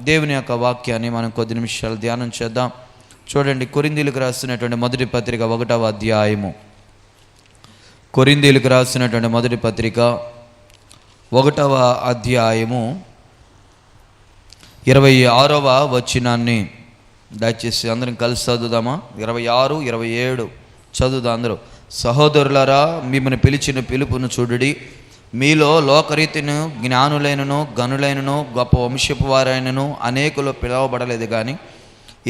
దేవుని యొక్క వాక్యాన్ని మనం కొద్ది నిమిషాలు ధ్యానం చేద్దాం. చూడండి, కొరింథీయులకు రాసినటువంటి మొదటి పత్రిక 1వ అధ్యాయము. కొరింథీయులకు రాసినటువంటి మొదటి పత్రిక 1వ అధ్యాయము 26వ వచనాన్ని దయచేసి అందరం కలిసి చదువుదామా? 26, 27 చదువుదాం అందరూ. సహోదరులారా, మిమ్మల్ని పిలిచిన పిలుపును చూడుడి. మీలో లోకరీతిని జ్ఞానులైనను గనులైనను గొప్ప వంశపు వారైనను అనేకులు పిలవబడలేదు, కానీ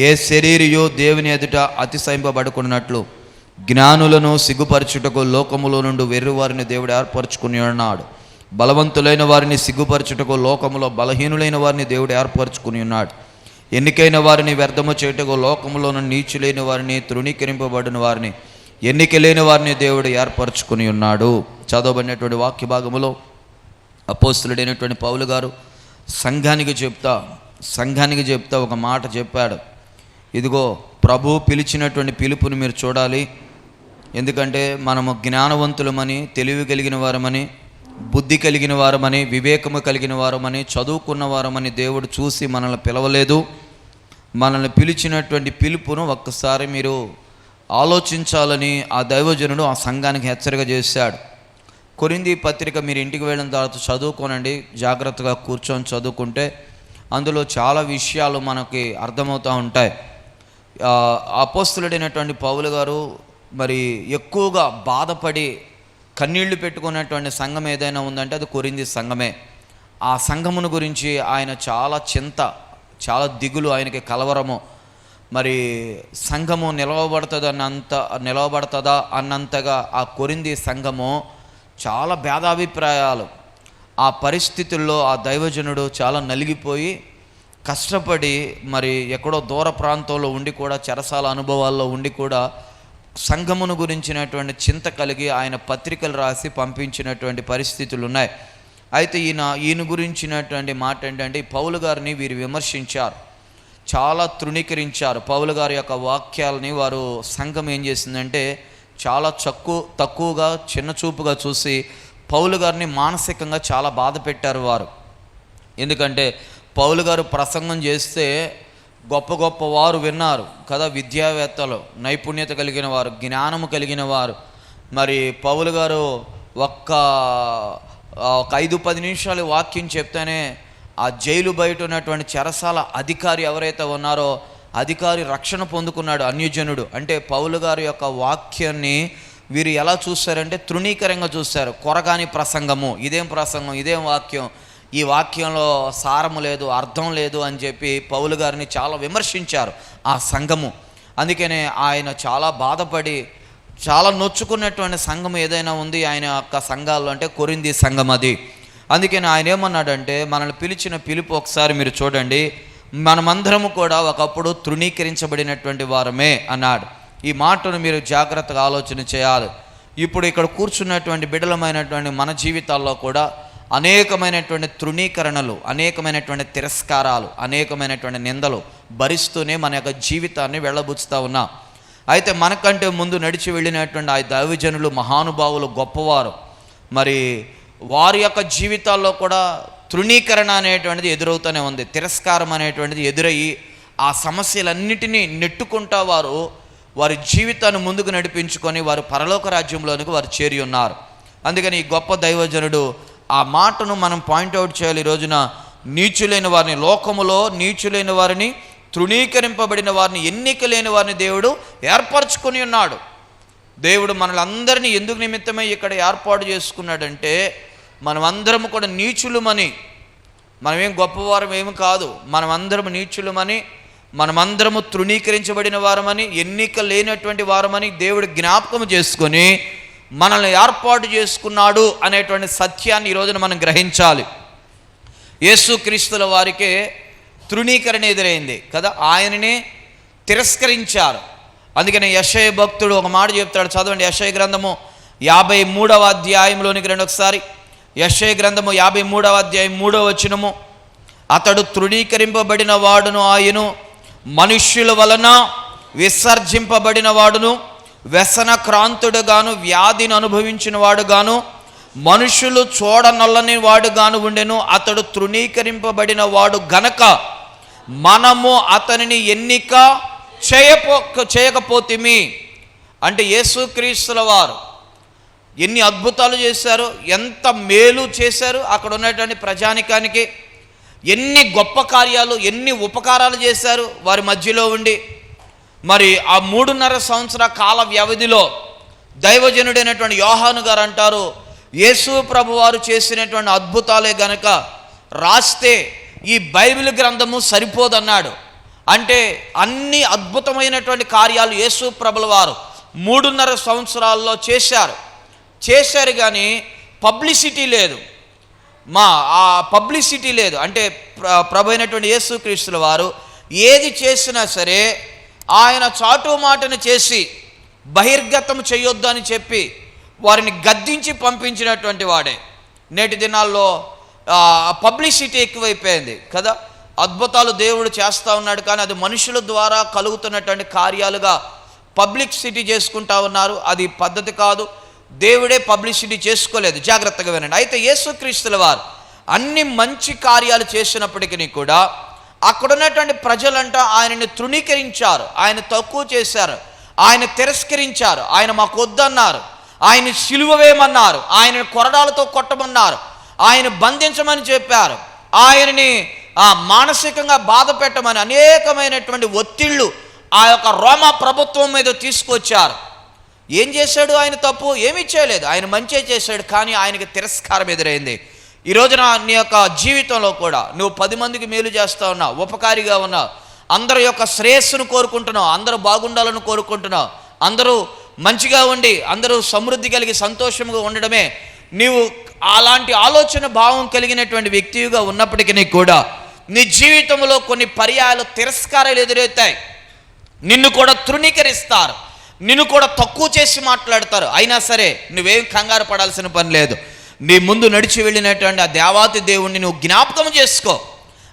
ఏ శరీరియో దేవుని ఎదుట అతిశయింపబడుకున్నట్లు జ్ఞానులను సిగ్గుపరచుటకు లోకములో నుండి వెర్రివారిని దేవుడు ఏర్పరచుకుని ఉన్నాడు. బలవంతులైన వారిని సిగ్గుపరచుటకు లోకములో బలహీనులైన వారిని దేవుడు ఏర్పరచుకుని ఉన్నాడు. ఎన్నికైన వారిని వ్యర్థము చేయుటకు లోకములోను నీచులైన వారిని, తృణీకరింపబడిన వారిని, ఎన్నిక లేని వారిని దేవుడు ఏర్పరచుకుని ఉన్నాడు. చదవబడినటువంటి వాక్య భాగములో అపోస్తలుడైనటువంటి పౌలు గారు సంఘానికి చెప్తా ఒక మాట చెప్పాడు. ఇదిగో, ప్రభు పిలిచినటువంటి పిలుపుని మీరు చూడాలి. ఎందుకంటే మనము జ్ఞానవంతులమని, తెలివి కలిగిన వారమని, బుద్ధి కలిగిన వారమని, వివేకము కలిగిన వారమని, చదువుకున్న వారమని దేవుడు చూసి మనల్ని పిలవలేదు. మనల్ని పిలిచినటువంటి పిలుపును ఒక్కసారి మీరు ఆలోచించాలని ఆ దైవజనుడు ఆ సంఘానికి హెచ్చరిక చేశాడు. కొరింథీ పత్రిక మీరు ఇంటికి వెళ్ళిన తర్వాత చదువుకోనండి, జాగ్రత్తగా కూర్చొని చదువుకుంటే అందులో చాలా విషయాలు మనకి అర్థమవుతూ ఉంటాయి. అపోస్తలుడైనటువంటి పౌలు గారు మరి ఎక్కువగా బాధపడి కన్నీళ్లు పెట్టుకున్నటువంటి సంఘం ఏదైనా ఉందంటే అది కొరింథీ సంఘమే. ఆ సంఘమును గురించి ఆయన చాలా చింత, చాలా దిగులు, ఆయనకి కలవరము. మరి సంఘము నిలవబడుతుందా అన్నంతగా ఆ కొరింథీ సంఘము చాలా భేదాభిప్రాయాలు. ఆ పరిస్థితుల్లో ఆ దైవజనుడు చాలా నలిగిపోయి కష్టపడి మరి ఎక్కడో దూర ప్రాంతంలో ఉండి కూడా, చెరసాల అనుభవాల్లో ఉండి కూడా సంఘమును గురించినటువంటి చింత కలిగి ఆయన పత్రికలు రాసి పంపించినటువంటి పరిస్థితులు ఉన్నాయి. అయితే ఈయన గురించినటువంటి మాట ఏంటంటే, పౌలు గారిని వీరు విమర్శించారు, చాలా తృణీకరించారు. పౌలు గారి యొక్క వాక్యాలని వారు సంఘం ఏం చేసిందంటే చాలా తక్కువగా చిన్న చూపుగా చూసి పౌలు గారిని మానసికంగా చాలా బాధ పెట్టారు వారు. ఎందుకంటే పౌలు గారు ప్రసంగం చేస్తే గొప్ప గొప్ప వారు విన్నారు కదా, విద్యావేత్తలు, నైపుణ్యత కలిగిన వారు, జ్ఞానము కలిగిన వారు. మరి పౌలు గారు ఒక 5-10 నిమిషాలు వాక్యం చెప్తేనే ఆ జైలు బయట ఉన్నటువంటి చెరసాల అధికారి ఎవరైతే ఉన్నారో అధికారి రక్షణ పొందుకున్నాడు, అన్యజనుడు. అంటే పౌలు గారి యొక్క వాక్యాన్ని వీరు ఎలా చూస్తారంటే తృణీకరంగా చూస్తారు. కొరగాని ప్రసంగము, ఇదేం ప్రసంగం, ఇదేం వాక్యం, ఈ వాక్యంలో సారము లేదు, అర్థం లేదు అని చెప్పి పౌలు గారిని చాలా విమర్శించారు ఆ సంఘము. అందుకనే ఆయన చాలా బాధపడి చాలా నొచ్చుకున్నటువంటి సంఘం ఏదైనా ఉంది ఆయన యొక్క సంఘాల్లో అంటే కొరింథీ సంఘం అది. అందుకని ఆయన ఏమన్నాడంటే, మనల్ని పిలిచిన పిలుపు ఒకసారి మీరు చూడండి, మనమందరము కూడా ఒకప్పుడు తృణీకరించబడినటువంటి వారమే అన్నాడు. ఈ మాటను మీరు జాగ్రత్తగా ఆలోచన చేయాలి. ఇప్పుడు ఇక్కడ కూర్చున్నటువంటి బిడ్డలమైనటువంటి మన జీవితాల్లో కూడా అనేకమైనటువంటి తృణీకరణలు, అనేకమైనటువంటి తిరస్కారాలు, అనేకమైనటువంటి నిందలు భరిస్తూనే మన యొక్క జీవితాన్ని వెళ్ళబుచ్చుతూ ఉన్నాం. అయితే మనకంటే ముందు నడిచి వెళ్ళినటువంటి ఆ దైవజనులు, మహానుభావులు, గొప్పవారు, మరి వారి యొక్క జీవితాల్లో కూడా తృణీకరణ అనేటువంటిది ఎదురవుతూనే ఉంది. తిరస్కారం అనేటువంటిది ఎదురయ్యి ఆ సమస్యలన్నిటినీ నెట్టుకుంటా వారి జీవితాన్ని ముందుకు నడిపించుకొని వారు పరలోక రాజ్యంలోనికి వారు చేరి ఉన్నారు. అందుకని ఈ గొప్ప దైవజనుడు ఆ మాటను మనం పాయింట్అవుట్ చేయాలి. ఈ రోజున నీచులైన వారిని, లోకములో నీచులైన వారిని, తృణీకరింపబడిన వారిని, ఎన్నిక లేని వారిని దేవుడు ఏర్పరచుకొని ఉన్నాడు. దేవుడు మనల్ని అందరినీ ఎందుకు నిమిత్తమై ఇక్కడ ఏర్పాటు చేసుకున్నాడంటే, మనమందరము కూడా నీచులమని, మనమేం గొప్పవారం ఏమి కాదు, మనమందరము నీచులమని, మనమందరము తృణీకరించబడిన వారమని, ఎన్నిక లేనటువంటి వారమని దేవుడు జ్ఞాపకం చేసుకొని మనల్ని ఏర్పాటు చేసుకున్నాడు అనేటువంటి సత్యాన్ని ఈరోజున మనం గ్రహించాలి. యేసుక్రీస్తుల వారికే తృణీకరణ ఎదురైంది కదా, ఆయననే తిరస్కరించారు. అందుకని యెషయా భక్తుడు ఒక మాట చెప్తాడు, చదవండి. యెషయా గ్రంథము 53వ అధ్యాయంలోనికి రండి ఒకసారి. యెషయా గ్రంథము 53వ అధ్యాయం 3వ వచనము, అతడు తృణీకరింపబడిన వాడును, ఆయను మనుష్యుల వలన విసర్జింపబడిన వాడును, వ్యసన క్రాంతుడుగాను, వ్యాధిని అనుభవించిన వాడుగాను, మనుషులు చూడనల్లని వాడుగాను ఉండెను. అతడు తృణీకరింపబడిన వాడు గనక మనము అతనిని ఎన్నిక చేయకపోతిమి. అంటే యేసుక్రీస్తుల వారు ఎన్ని అద్భుతాలు చేశారు, ఎంత మేలు చేశారు అక్కడ ఉన్నటువంటి ప్రజానికానికి, ఎన్ని గొప్ప కార్యాలు, ఎన్ని ఉపకారాలు చేశారు వారి మధ్యలో ఉండి. మరి ఆ 3.5 సంవత్సర కాల వ్యవధిలో దైవజనుడైనటువంటి యోహాను గారు అంటారు, యేసు ప్రభు వారు చేసినటువంటి అద్భుతాలే గనక రాస్తే ఈ బైబిల్ గ్రంథము సరిపోదన్నాడు. అంటే అన్ని అద్భుతమైనటువంటి కార్యాలు యేసు ప్రభుల వారు 3.5 సంవత్సరాల్లో చేశారు కానీ పబ్లిసిటీ లేదు. ఆ పబ్లిసిటీ లేదు. అంటే ప్రభు అయినటువంటి యేసుక్రీస్తుల వారు ఏది చేసినా సరే ఆయన చాటు మాటను చేసి బహిర్గతం చేయొద్దు అని చెప్పి వారిని గద్దించి పంపించినటువంటి వాడే. నేటి దినాల్లో పబ్లిసిటీ ఎక్కువైపోయింది కదా. అద్భుతాలు దేవుడు చేస్తూ ఉన్నాడు కానీ అది మనుషుల ద్వారా కలుగుతున్నటువంటి కార్యాలుగా పబ్లిసిటీ చేసుకుంటా ఉన్నారు. అది పద్ధతి కాదు. దేవుడే పబ్లిసిటీ చేసుకోలేదు. జాగ్రత్తగా వినండి. అయితే యేసుక్రీస్తుల వారు అన్ని మంచి కార్యాలు చేసినప్పటికీ కూడా అక్కడున్నటువంటి ప్రజలంట ఆయనని తృణీకరించారు, ఆయన తక్కువ చేశారు, ఆయన తిరస్కరించారు, ఆయన మాకు వద్దన్నారు, ఆయన సిలువ వేయమన్నారు, ఆయన కొరడాలతో కొట్టమన్నారు, ఆయన బంధించమని చెప్పారు, ఆయనని మానసికంగా బాధ పెట్టమని అనేకమైనటువంటి ఒత్తిళ్లు ఆ యొక్క రోమా ప్రభుత్వం మీద తీసుకొచ్చారు. ఏం చేశాడు ఆయన? తప్పు ఏమీ చేయలేదు, ఆయన మంచి చేశాడు. కానీ ఆయనకి తిరస్కారం ఎదురైంది. ఈ రోజున నీ యొక్క జీవితంలో కూడా నువ్వు 10 మందికి మేలు చేస్తూ ఉన్నావు, ఉపకారిగా ఉన్నావు, అందరి యొక్క శ్రేయస్సును కోరుకుంటున్నావు, అందరూ బాగుండాలని కోరుకుంటున్నావు, అందరూ మంచిగా ఉండి అందరూ సమృద్ధి కలిగి సంతోషంగా ఉండడమే నీవు అలాంటి ఆలోచన భావం కలిగినటువంటి వ్యక్తిగా ఉన్నప్పటికీ కూడా నీ జీవితంలో కొన్ని పర్యాయాలు తిరస్కారాలు ఎదురవుతాయి. నిన్ను కూడా తృణీకరిస్తారు, నిన్ను కూడా తక్కువ చేసి మాట్లాడతారు. అయినా సరే నువ్వేం కంగారు పడాల్సిన పని లేదు. నీ ముందు నడిచి వెళ్ళినటువంటి ఆ దేవాతి దేవుణ్ణి నువ్వు జ్ఞాపకం చేసుకో.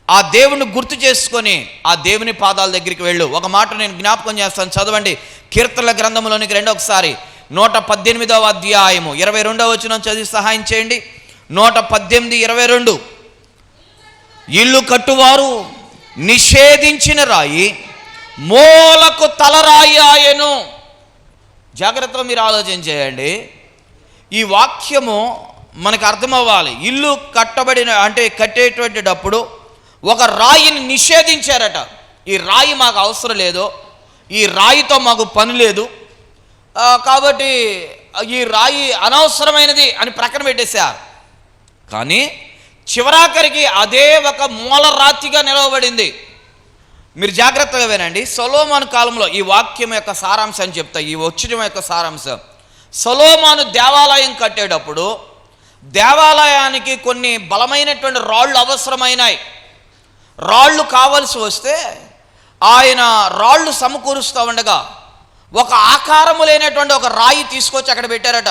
ఆ దేవుణ్ణి గుర్తు చేసుకొని ఆ దేవుని పాదాల దగ్గరికి వెళ్ళు. ఒక మాట నేను జ్ఞాపకం చేస్తాను, చదవండి. కీర్తనల గ్రంథంలోనికి రండి ఒకసారి. 118వ అధ్యాయము 22వ వచనం చదివి సహాయం చేయండి. 118:22. ఇల్లు కట్టువారు నిషేధించిన రాయి మూలకు తలరాయి ఆయను. జాగ్రత్తగా మీరు ఆలోచన చేయండి. ఈ వాక్యము మనకు అర్థమవ్వాలి. ఇల్లు కట్టబడిన అంటే కట్టేటప్పుడు ఒక రాయిని నిషేధించారట. ఈ రాయి మాకు అవసరం లేదు, ఈ రాయితో మాకు పని లేదు, కాబట్టి ఈ రాయి అనవసరమైనది అని ప్రక్కన పెట్టేశారు. కానీ చివరాఖరికి అదే ఒక మూలరాతిగా నిలవబడింది. మీరు జాగ్రత్తగా వినండి. సొలొమోను కాలంలో ఈ వాక్యం యొక్క సారాంశం చెప్తా, ఈ వచ్చిన యొక్క సారాంశం. సొలొమోను దేవాలయం కట్టేటప్పుడు దేవాలయానికి కొన్ని బలమైనటువంటి రాళ్ళు అవసరమైనాయి. రాళ్ళు కావలసి వస్తే ఆయన రాళ్ళు సమకూరుస్తూ ఉండగా ఒక ఆకారము లేనటువంటి ఒక రాయి తీసుకొచ్చి అక్కడ పెట్టారట.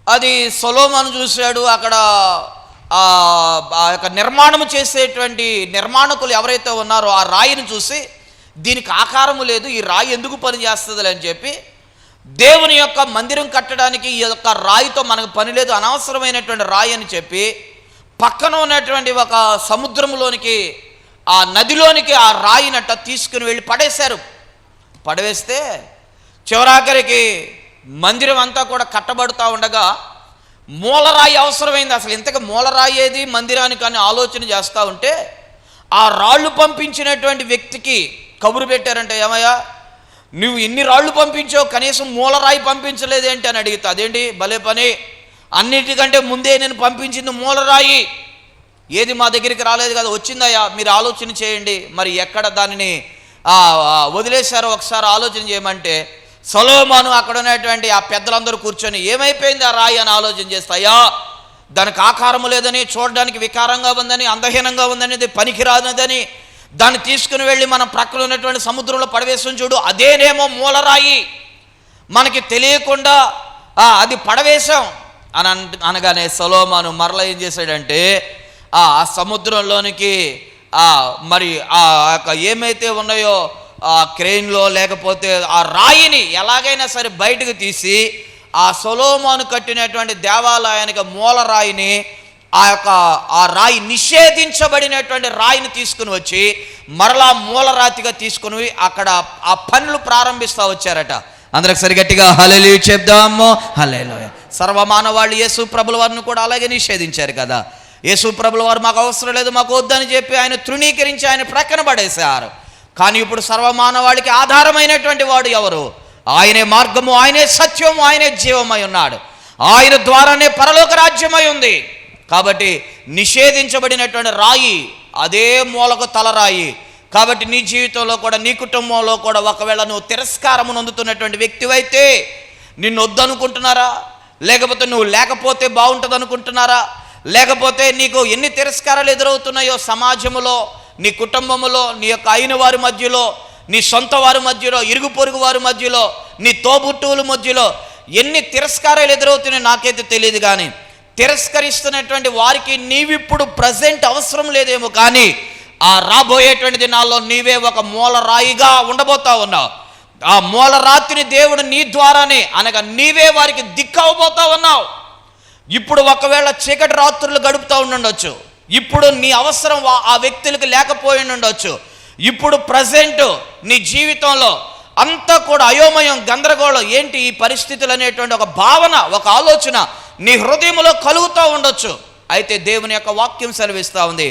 అది సొలొమోను చూశాడు. అక్కడ ఆ యొక్క నిర్మాణం చేసేటువంటి నిర్మాణకులు ఎవరైతే ఉన్నారో ఆ రాయిని చూసి దీనికి ఆకారము లేదు, ఈ రాయి ఎందుకు పని చేస్తుంది అని చెప్పి దేవుని యొక్క మందిరం కట్టడానికి ఈ యొక్క రాయితో మనకు పని లేదు, అనవసరమైనటువంటి రాయి అని చెప్పి పక్కన ఉన్నటువంటి ఒక సముద్రంలోనికి ఆ నదిలోనికి ఆ రాయినట్ట తీసుకుని వెళ్ళి పడేశారు. పడవేస్తే చివరాఖరికి మందిరం అంతా కూడా కట్టబడుతూ ఉండగా మూలరాయి అవసరమైంది. అసలు ఇంతగా మూలరాయి ఏది మందిరానికి అని ఆలోచన చేస్తూ ఉంటే ఆ రాళ్ళు పంపించినటువంటి వ్యక్తికి కబురు పెట్టారంటే, ఏమయ్యా నువ్వు ఇన్ని రాళ్ళు పంపించావు, కనీసం మూలరాయి పంపించలేదేంటి అని అడిగితే, అదేంటి భలే పని, అన్నిటికంటే ముందే నేను పంపించింది మూలరాయి, ఏది మా దగ్గరికి రాలేదు కదా, వచ్చిందయ్యా మీరు ఆలోచన చేయండి, మరి ఎక్కడ దానిని వదిలేశారో ఒకసారి ఆలోచన చేయమంటే సొలొమోను అక్కడ ఉన్నటువంటి ఆ పెద్దలందరూ కూర్చొని ఏమైపోయింది ఆ రాయి అని ఆలోచన చేస్తాయా, దానికి ఆకారము లేదని, చూడడానికి వికారంగా ఉందని, అందహీనంగా ఉందని, పనికిరాదని దాన్ని తీసుకుని వెళ్ళి మనం ప్రక్కన ఉన్నటువంటి సముద్రంలో పడవేసం చూడు, అదేనేమో మూలరాయి, మనకి తెలియకుండా అది పడవేశాం అని అనగానే సొలొమోను మరలా ఏం చేశాడంటే ఆ సముద్రంలోనికి మరి ఆ ఏమైతే ఉన్నాయో ఆ క్రెయిన్లో లేకపోతే ఆ రాయిని ఎలాగైనా సరే బయటకు తీసి ఆ సొలొమోను కట్టినటువంటి దేవాలయానికి మూలరాయిని ఆ రాయి నిషేధించబడినటువంటి రాయిని తీసుకుని వచ్చి మరలా మూలరాతిగా తీసుకుని అక్కడ ఆ పనులు ప్రారంభిస్తూ వచ్చారట. అందరికి సరిగట్టిగా హల్లెలూయా చెప్దాము. హల్లెలూయా. సర్వమానవాళ్ళు యేసు ప్రభుల వారిని కూడా అలాగే నిషేధించారు కదా. యేసు ప్రభుల వారు మాకు అవసరం లేదు, మాకు వద్దని చెప్పి ఆయన తృణీకరించి ఆయన ప్రక్కన పడేశారు. కానీ ఇప్పుడు సర్వమానవాళికి ఆధారమైనటువంటి వాడు ఎవరు? ఆయనే మార్గము, ఆయనే సత్యము, ఆయనే జీవమై ఉన్నాడు. ఆయన ద్వారానే పరలోక రాజ్యమై ఉంది. కాబట్టి నిషేధించబడినటువంటి రాయి అదే మూలకు తలరాయి. కాబట్టి నీ జీవితంలో కూడా, నీ కుటుంబంలో కూడా ఒకవేళ నువ్వు తిరస్కారము నొందుతున్నటువంటి వ్యక్తివైతే నిన్ను వద్దనుకుంటున్నారా? లేకపోతే నువ్వు లేకపోతే బాగుంటుంది అనుకుంటున్నారా? లేకపోతే నీకు ఎన్ని తిరస్కారాలు ఎదురవుతున్నాయో సమాజంలో, నీ కుటుంబంలో, నీ యొక్క అయిన వారి మధ్యలో, నీ సొంత వారి మధ్యలో, ఇరుగు పొరుగు వారి మధ్యలో, నీ తోబుట్టువుల మధ్యలో ఎన్ని తిరస్కారాలు ఎదురవుతున్నాయో నాకైతే తెలియదు. కానీ తిరస్కరిస్తున్నటువంటి వారికి నీవిప్పుడు ప్రజెంట్ అవసరం లేదేమో, కానీ ఆ రాబోయేటువంటి దినాల్లో నీవే ఒక మూలరాయిగా ఉండబోతా ఉన్నావు. ఆ మూలరాతిని దేవుడు నీ ద్వారానే అనగా నీవే వారికి దిక్కవబోతా ఉన్నావు. ఇప్పుడు ఒకవేళ చీకటి రాత్రులు గడుపుతూ ఉండొచ్చు, ఇప్పుడు నీ అవసరం ఆ వ్యక్తులకు లేకపోయి ఉండొచ్చు. ఇప్పుడు ప్రజెంట్ నీ జీవితంలో అంతా కూడా అయోమయం, గందరగోళం, ఏంటి ఈ పరిస్థితులు అనేటువంటి ఒక భావన, ఒక ఆలోచన నీ హృదయంలో కలుగుతూ ఉండొచ్చు. అయితే దేవుని యొక్క వాక్యం సెలవిస్తూ ఉంది,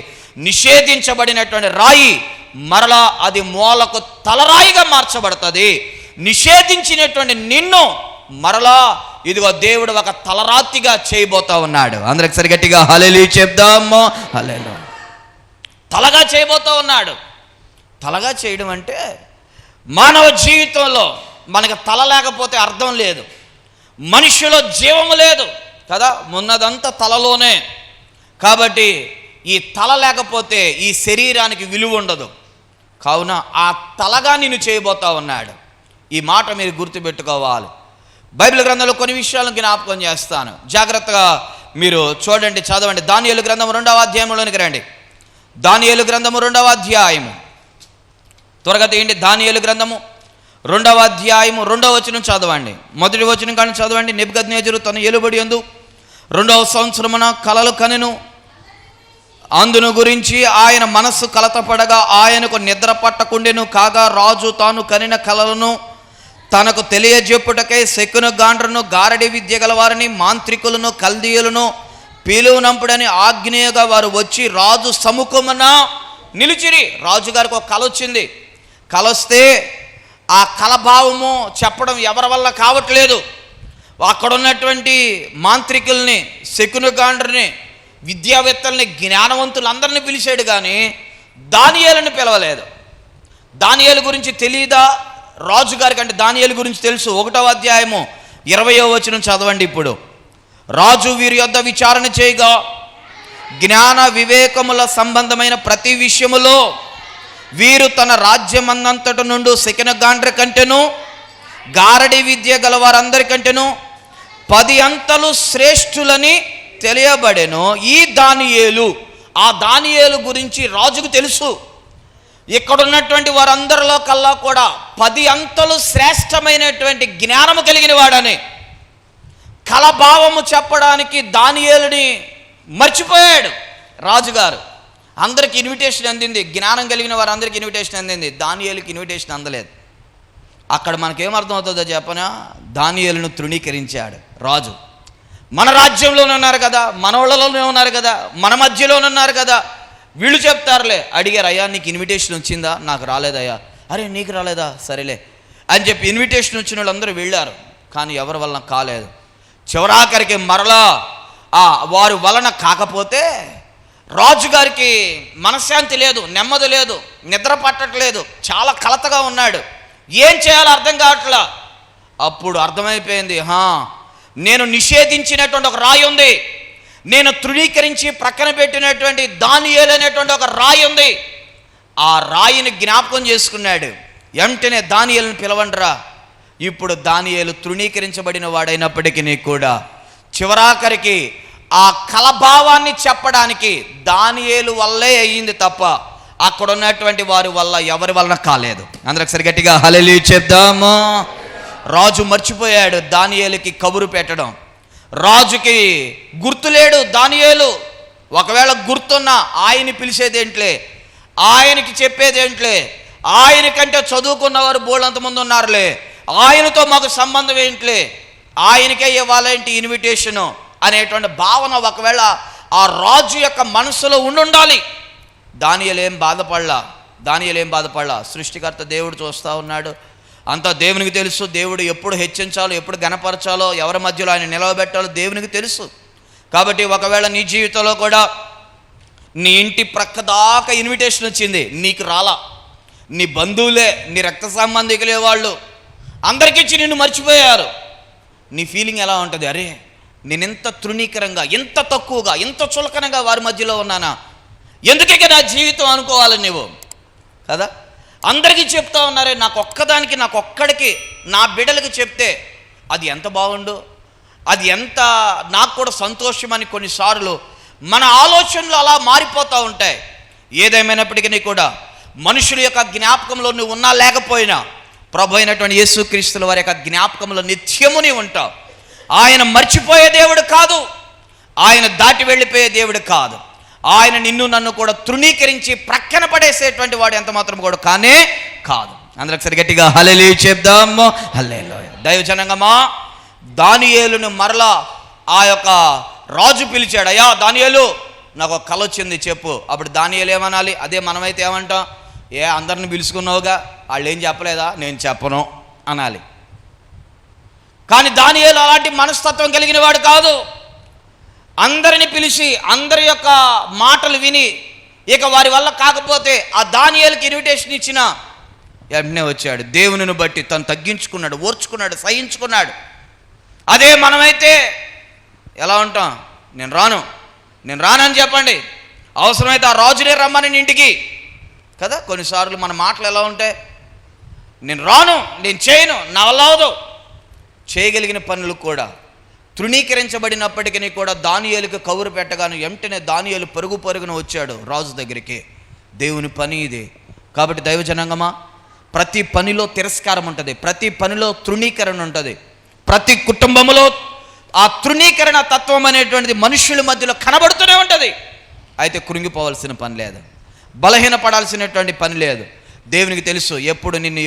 నిషేధించబడినటువంటి రాయి మరలా అది మూలకు తలరాయిగా మార్చబడుతుంది. నిషేధించినటువంటి నిన్ను మరలా ఇదిగో దేవుడు ఒక తలరాతిగా చేయబోతా ఉన్నాడు. అందరికి సరిగట్టిగా హల్లెలూయా చెప్దాము. హల్లెలూయా. తలగా చేయబోతా ఉన్నాడు. తలగా చేయడం అంటే మానవ జీవితంలో మనకు తల లేకపోతే అర్థం లేదు, మనిషిలో జీవము లేదు కదా, ఉన్నదంతా తలలోనే. కాబట్టి ఈ తల లేకపోతే ఈ శరీరానికి విలువ ఉండదు. కావున ఆ తలగా నిన్ను చేయబోతా ఉన్నాడు. ఈ మాట మీరు గుర్తుపెట్టుకోవాలి. బైబిల్ గ్రంథంలో కొన్ని విషయాలను జ్ఞాపకం చేస్తాను, జాగ్రత్తగా మీరు చూడండి, చదవండి. దానియేలు గ్రంథము 2వ అధ్యాయంలోనికి రండి. దానియేలు గ్రంథము 2వ అధ్యాయము, త్వరగా తీయండి. దానియేలు గ్రంథము 2వ అధ్యాయము 2వ వచనం చదవండి. మొదటి వచనం కానీ చదవండి. నెబుకద్నెజరు తన ఏలుబడి యందు 2వ సంవత్సరమున కలలు కనెను. అందును గురించి ఆయన మనస్సు కలతపడగా ఆయనకు నిద్ర పట్టకుండెను. కాగా రాజు తాను కనిన కలలను తనకు తెలియజెప్పుటకై శకున గాండ్రను, గారడి విద్య గలవారిని, మాంత్రికులను, కల్దీయులను పిలువనంపుడని ఆజ్ఞగా వారు వచ్చి రాజు సముఖమున నిలిచిరి. రాజుగారికి ఒక కల వచ్చింది. కల వస్తే ఆ కలభావము చెప్పడం ఎవరి వల్ల కావట్లేదు. అక్కడ ఉన్నటువంటి మాంత్రికుల్ని, శకునగాండ్రని, విద్యావేత్తల్ని, జ్ఞానవంతులందరినీ పిలిచాడు, కానీ దానియేలుని పిలవలేదు. దానియేలు గురించి తెలియదా రాజుగారికి? అంటే దానియేలు గురించి తెలుసు. 1వ అధ్యాయము 20వ వచనం చదవండి. ఇప్పుడు రాజు వీరి యొద్ద విచారణ చేయగా జ్ఞాన వివేకముల సంబంధమైన ప్రతి విషయములో వీరు తన రాజ్యమందంతట నుండి శకునగాండ్ర కంటెను, గారడి విద్య గల వారందరికంటేను 10 అంతలు శ్రేష్ఠులని తెలియబడెను. ఈ దానియేలు, ఆ దానియేలు గురించి రాజుకు తెలుసు. ఇక్కడ ఉన్నటువంటి వారందరిలో కల్లా కూడా 10 అంతలు శ్రేష్టమైనటువంటి జ్ఞానము కలిగిన వాడని, కలభావము చెప్పడానికి దానియేలుని మర్చిపోయాడు రాజుగారు. అందరికి ఇన్విటేషన్ అందింది, జ్ఞానం కలిగిన వారందరికీ ఇన్విటేషన్ అందింది, దానియేలుకి ఇన్విటేషన్ అందలేదు. అక్కడ మనకేమర్థం అవుతుందో చెప్పనా? దానియేలును తృణీకరించాడు రాజు. మన రాజ్యంలోనే ఉన్నారు కదా, మన వాళ్ళలోనే ఉన్నారు కదా, మన మధ్యలోనే ఉన్నారు కదా, వీళ్ళు చెప్తారులే. అడిగారు, అయ్యా నీకు ఇన్విటేషన్ వచ్చిందా? నాకు రాలేదయ్యా. అరే నీకు రాలేదా? సరేలే అని చెప్పి ఇన్విటేషన్ వచ్చిన వాళ్ళందరూ వెళ్ళారు, కానీ ఎవరి వలన కాలేదు. చివరాఖరికి మరలా వారి వలన కాకపోతే రాజుగారికి మనశ్శాంతి లేదు, నెమ్మది లేదు, నిద్ర పట్టట్లేదు, చాలా కలతగా ఉన్నాడు. ఏం చేయాలో అర్థం కావట్లా. అప్పుడు అర్థమైపోయింది, నేను నిషేధించినటువంటి ఒక రాయి ఉంది, నేను తృణీకరించి ప్రక్కన పెట్టినటువంటి దానియేలు అనేటువంటి ఒక రాయి ఉంది. ఆ రాయిని జ్ఞాపకం చేసుకున్నాడు. వెంటనే దానియేలుని పిలవండిరా. ఇప్పుడు దానియేలు తృణీకరించబడిన వాడైనప్పటికీ కూడా చివరాఖరికి ఆ కలభావాన్ని చెప్పడానికి దానియేలు వల్లే అయ్యింది తప్ప అక్కడ ఉన్నటువంటి వారి వల్ల ఎవరి వలన కాలేదు. అందరికి సరి గట్టిగా హల్లెలూయా చెప్దాము. రాజు మర్చిపోయాడు దానియేలుకి కబురు పెట్టడం. రాజుకి గుర్తులేడు దానియేలు. ఒకవేళ గుర్తున్నా ఆయన్ని పిలిచేదేంట్లే, ఆయనకి చెప్పేదేంట్లే, ఆయనకంటే చదువుకున్నవారు బోళ్ళంతమంది ఉన్నారులే, ఆయనతో మాకు సంబంధం ఏంట్లే, ఆయనకే ఇవ్వాలంటే ఇన్విటేషను అనేటువంటి భావన ఒకవేళ ఆ రాజు యొక్క మనసులో ఉండాలి. దానియేలు ఏం బాధపడలా. సృష్టికర్త దేవుడు చూస్తూ ఉన్నాడు. అంతా దేవునికి తెలుసు. దేవుడు ఎప్పుడు హెచ్చించాలో, ఎప్పుడు గణపరచాలో, ఎవరి మధ్యలో ఆయన నిలవబెట్టాలో దేవునికి తెలుసు. కాబట్టి ఒకవేళ నీ జీవితంలో కూడా నీ ఇంటి ప్రక్క దాకా ఇన్విటేషన్ వచ్చింది, నీకు రాలా, నీ బంధువులే, నీ రక్త సంబంధికులే వాళ్ళు అందరికీ ఇచ్చి నిన్ను మర్చిపోయారు, నీ ఫీలింగ్ ఎలా ఉంటుంది? అరే, నేను ఎంత తృణీకరంగా, ఎంత తక్కువగా, ఎంత చులకనగా వారి మధ్యలో ఉన్నానా, ఎందుకే నా జీవితం అనుకోవాలి నువ్వు కదా. అందరికీ చెప్తా ఉన్నారే, నాకు ఒక్కడికి నా బిడ్డలకి చెప్తే అది ఎంత బాగుండు, అది ఎంత నాకు కూడా సంతోషం అని కొన్నిసార్లు మన ఆలోచనలు అలా మారిపోతూ ఉంటాయి. ఏదేమైనప్పటికీ కూడా మనుషుల యొక్క జ్ఞాపకంలో నువ్వు ఉన్నా లేకపోయినా ప్రభు అయినటువంటి యేసుక్రీస్తుల వారి యొక్క జ్ఞాపకంలో నిత్యము నీవు ఉంటావు. ఆయన మర్చిపోయే దేవుడు కాదు, ఆయన దాటి వెళ్ళిపోయే దేవుడు కాదు. ఆయన నిన్ను నన్ను కూడా తృణీకరించి ప్రక్కన పడేసేటువంటి వాడు ఎంత మాత్రం కూడా కానే కాదు. అందరికి సరి గట్టిగా హల్లెలూయా చెప్దాము. హల్లెలూయా. దైవజనంగమా, దానియేలును మరలా ఆ యొక్క రాజు పిలిచాడు. అయ్యా దానియేలు, నాకు ఒక కల వచ్చింది చెప్పు. అప్పుడు దానియేలు ఏమనాలి? అదే మనమైతే ఏమంటాం, అందరిని పిలుచుకున్నావుగా, వాళ్ళు ఏం చెప్పలేదా, నేను చెప్పను అనాలి. కానీ దానియేలు అలాంటి మనస్తత్వం కలిగిన వాడు కాదు. అందరిని పిలిచి అందరి యొక్క మాటలు విని ఇక వారి వల్ల కాకపోతే ఆ దానియేలుకి ఇన్విటేషన్ ఇచ్చిన వెంటనే వచ్చాడు. దేవునిని బట్టి తను తగ్గించుకున్నాడు, ఓర్చుకున్నాడు, సహించుకున్నాడు. అదే మనమైతే ఎలా ఉంటాం? నేను రానని చెప్పండి, అవసరమైతే ఆ రాజునే రమ్మని ఇంటికి కదా. కొన్నిసార్లు మన మాటలు ఎలా ఉంటాయి? నేను రాను, నేను చేయను, నా వల్ల అవదు. చేయగలిగిన పనులు కూడా తృణీకరించబడినప్పటికీ కూడా దానియేలుకు కబురు పెట్టగానే వెంటనే దానియేలు పరుగున వచ్చాడు రాజు దగ్గరికి. దేవుని పని ఇది. కాబట్టి దైవజనాంగమా, ప్రతి పనిలో తిరస్కారం ఉంటుంది, ప్రతి పనిలో తృణీకరణ ఉంటుంది, ప్రతి కుటుంబంలో ఆ తృణీకరణ తత్వం అనేటువంటిది మనుషుల మధ్యలో కనబడుతూనే ఉంటుంది. అయితే కృంగిపోవాల్సిన పని లేదు, బలహీనపడాల్సినటువంటి పని లేదు. దేవునికి తెలుసు ఎప్పుడు నిన్ను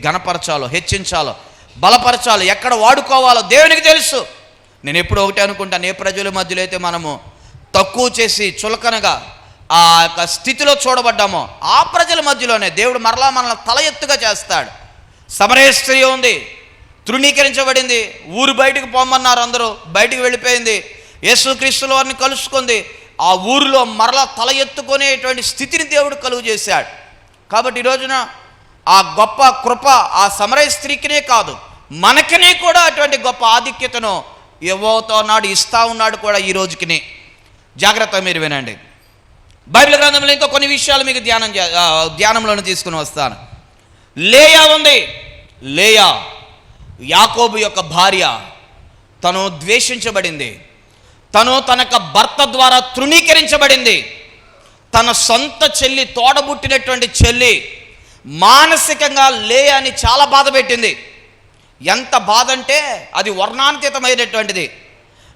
ఘనపరచాలో, హెచ్చించాలో, బలపరచాలో, ఎక్కడ వాడుకోవాలో దేవునికి తెలుసు. నేను ఎప్పుడు ఒకటే అనుకుంటాను, ఏ ప్రజల మధ్యలో అయితే మనము తక్కువ చేసి చులకనగా ఆ యొక్క స్థితిలో చూడబడ్డామో ఆ ప్రజల మధ్యలోనే దేవుడు మరలా మనల్ని తల ఎత్తుగా చేస్తాడు. సమరయ స్త్రీ ఉంది, తృణీకరించబడింది, ఊరు బయటకు పోమన్నారు, అందరూ బయటికి వెళ్ళిపోయింది, యేసుక్రీస్తుల వారిని కలుసుకుంది. ఆ ఊరిలో మరలా తల ఎత్తుకునేటువంటి స్థితిని దేవుడు కలుగు చేశాడు. కాబట్టి ఈ రోజున ఆ గొప్ప కృప ఆ సమరయ స్త్రీకినే కాదు, మనకినే కూడా అటువంటి గొప్ప ఆధిక్యతను ఇవ్వతో ఉన్నాడు, ఇస్తా ఉన్నాడు కూడా ఈ రోజుకిని. జాగ్రత్త, మీరు వినండి. బైబిల్ గ్రంథంలో ఇంకా కొన్ని విషయాలు మీకు ధ్యానంలోనే తీసుకుని వస్తాను. లేయా ఉంది. లేయా యాకోబు యొక్క భార్య. తను ద్వేషించబడింది, తన భర్త ద్వారా తృణీకరించబడింది. తన సొంత చెల్లి, తోడబుట్టినటువంటి చెల్లి మానసికంగా లేయాని చాలా బాధ పెట్టింది. ఎంత బాధ అంటే అది వర్ణాతీతమైనటువంటిది.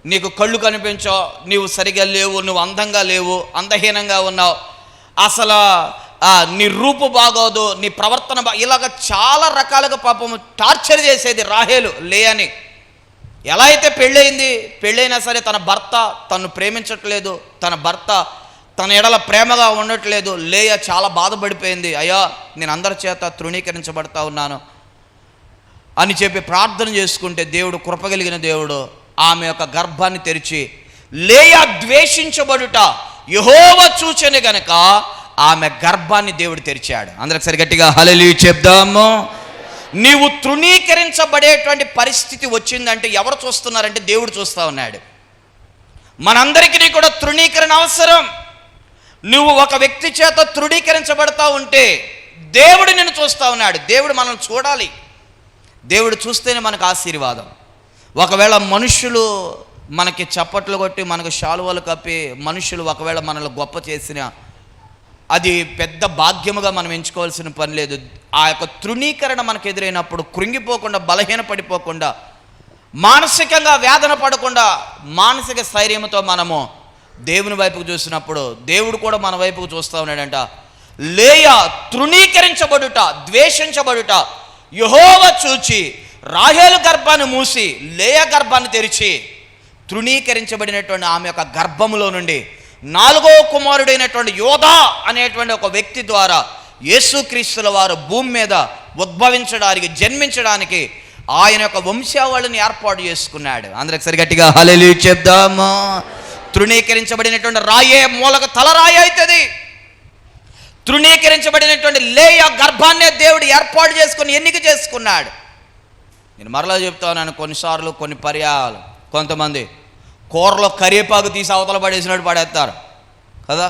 నీకు కళ్ళు కనిపించో, నీవు సరిగా లేవు, నువ్వు అందంగా లేవు, అందహీనంగా ఉన్నావు, అసలు నీ రూపు బాగోదు, నీ ప్రవర్తన ఇలాగ చాలా రకాలుగా పాపం టార్చర్ చేసేది రాహేలు లేయాని. ఎలా అయితే పెళ్ళైనా సరే తన భర్త తను ప్రేమించట్లేదు, తన భర్త తన ఎడల ప్రేమగా ఉండట్లేదు. లేయా చాలా బాధపడిపోయింది. అయ్యా, నేను అందరి చేత తృణీకరించబడతా ఉన్నాను అని చెప్పి ప్రార్థన చేసుకుంటే దేవుడు, కృపగలిగిన దేవుడు, ఆమె యొక్క గర్భాన్ని తెరిచి లేయా ద్వేషించబడుట యెహోవా చూచెను గనక ఆమె గర్భాన్ని దేవుడు తెరిచాడు. అందరికి సరి గట్టిగా హల్లెలూయా చెప్దాము. నీవు తృణీకరించబడేటువంటి పరిస్థితి వచ్చిందంటే ఎవరు చూస్తున్నారంటే దేవుడు చూస్తూ ఉన్నాడు. మనందరికీ కూడా తృణీకరణ అవసరం. నువ్వు ఒక వ్యక్తి చేత తృణీకరించబడతా ఉంటే దేవుడు నిన్ను చూస్తూ ఉన్నాడు. దేవుడు మనల్ని చూడాలి. దేవుడు చూస్తేనే మనకు ఆశీర్వాదం. ఒకవేళ మనుషులు మనకి చప్పట్లు కొట్టి మనకు శాలువాలు కప్పి మనుషులు ఒకవేళ మనల్ని గొప్ప చేసినా అది పెద్ద భాగ్యముగా మనం ఎంచుకోవాల్సిన పని లేదు. ఆ యొక్క తృణీకరణ మనకు ఎదురైనప్పుడు కృంగిపోకుండా, బలహీన పడిపోకుండా, మానసికంగా వేదన పడకుండా, మానసిక స్థైర్యంతో మనము దేవుని వైపుకు చూసినప్పుడు దేవుడు కూడా మన వైపుకు చూస్తూ ఉన్నాడంట. లేయా తృణీకరించబడుట, ద్వేషించబడుట యెహోవా చూచి రాహేలు గర్భాన్ని మూసి లేయా గర్భాన్ని తెరిచి తృణీకరించబడినటువంటి ఆమె యొక్క గర్భములో నుండి 4వ కుమారుడైనటువంటి యోధా అనేటువంటి ఒక వ్యక్తి ద్వారా యేసుక్రీస్తుల వారు భూమి మీద ఉద్భవించడానికి, జన్మించడానికి ఆయన యొక్క వంశావళిని ఏర్పాటు చేసుకున్నాడు. అందరికి సరి గట్టిగా హల్లెలూయా చెప్దాము. తృణీకరించబడినటువంటి రాయే మూలకు తలరాయి అవుతుంది. తృణీకరించబడినటువంటి లేయా గర్భాన్నే దేవుడు ఏర్పాటు చేసుకుని ఎన్నిక చేసుకున్నాడు. నేను మరలా చెప్తాను, కొన్నిసార్లు కొన్ని పర్యాలు కొంతమంది కూరలో కరివేపాకు తీసి అవతల పడేసినట్టు పడేస్తారు కదా.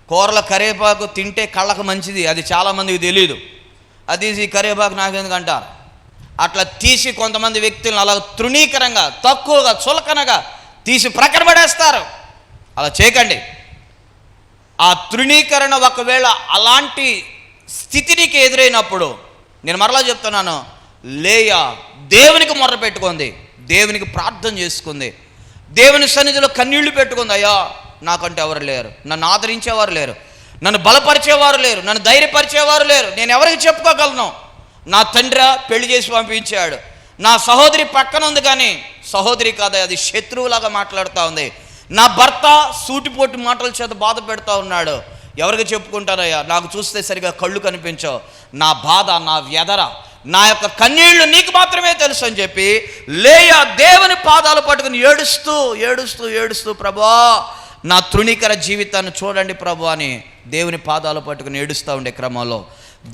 కూరలో కరివేపాకు తింటే కళ్ళకు మంచిది, అది చాలామందికి తెలియదు. అది తీసి కరివేపాకు నాకెందుకు అంటారు. అట్లా తీసి కొంతమంది వ్యక్తులను అలా తృణీకరంగా, తక్కువగా, చులకనగా తీసి ప్రక్కన పడేస్తారు. అలా చేయకండి. ఆ తృణీకరణ ఒకవేళ అలాంటి స్థితి నీకు ఎదురైనప్పుడు, నేను మరలా చెప్తున్నాను, లేయా దేవునికి మొర్ర పెట్టుకుంది, దేవునికి ప్రార్థన చేసుకుంది, దేవుని సన్నిధిలో కన్నీళ్లు పెట్టుకుంది. అయ్యా నాకంటే ఎవరు లేరు, నన్ను ఆదరించేవారు లేరు, నన్ను బలపరిచేవారు లేరు, నన్ను ధైర్యపరిచేవారు లేరు, నేను ఎవరికి చెప్పుకోగలను. నా తండ్రి పెళ్లి చేసి పంపించాడు, నా సహోదరి పక్కన ఉంది కానీ సహోదరి కాదా, అది శత్రువులాగా మాట్లాడుతూ ఉంది, నా భర్త సూటిపోటి మాటల చేత బాధ పెడతా ఉన్నాడు, ఎవరికి చెప్పుకుంటానయ్యా, నాకు చూస్తే సరిగా కళ్ళు కనిపించవు, నా బాధ, నా వ్యధర, నా యొక్క కన్నీళ్లు నీకు మాత్రమే తెలుసు అని చెప్పి లేయా దేవుని పాదాలు పట్టుకుని ఏడుస్తూ ఏడుస్తూ ఏడుస్తూ, ప్రభువా నా తృణీకర జీవితాన్ని చూడండి ప్రభు అని దేవుని పాదాలు పట్టుకుని ఏడుస్తూ ఉండే క్రమంలో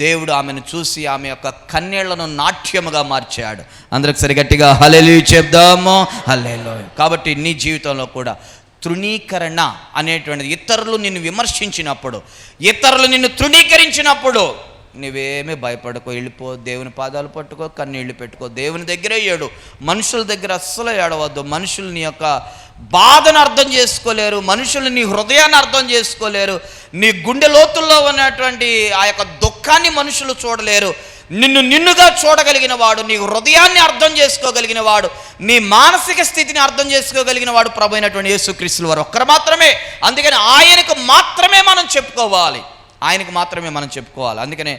దేవుడు ఆమెను చూసి ఆమె యొక్క కన్నీళ్లను నాట్యముగా మార్చాడు. అందరికి సరిగట్టిగా హల్లెలూయా చెప్దాము. హల్లెలూయా. కాబట్టి నీ జీవితంలో కూడా తృణీకరణ అనేటువంటిది, ఇతరులు నిన్ను విమర్శించినప్పుడు, ఇతరులు నిన్ను తృణీకరించినప్పుడు నువ్వేమీ భయపడుకో, వెళ్ళిపో, దేవుని పాదాలు పట్టుకో, కన్నీళ్లు పెట్టుకో, దేవుని దగ్గరే ఏడు, మనుషుల దగ్గర అస్సలు ఏడవద్దు. మనుషులు నీ యొక్క బాధను అర్థం చేసుకోలేరు, మనుషులు నీ హృదయాన్ని అర్థం చేసుకోలేరు, నీ గుండె లోతుల్లో ఉన్నటువంటి ఆ యొక్క దుఃఖాన్ని మనుషులు చూడలేరు. నిన్నుగా చూడగలిగిన వాడు, నీ హృదయాన్ని అర్థం చేసుకోగలిగిన వాడు, నీ మానసిక స్థితిని అర్థం చేసుకోగలిగిన వాడు ప్రభు అయినటువంటి యేసుక్రీస్తుల వారు ఒక్కరు మాత్రమే. అందుకని ఆయనకు మాత్రమే మనం చెప్పుకోవాలి, ఆయనకు మాత్రమే మనం చెప్పుకోవాలి. అందుకనే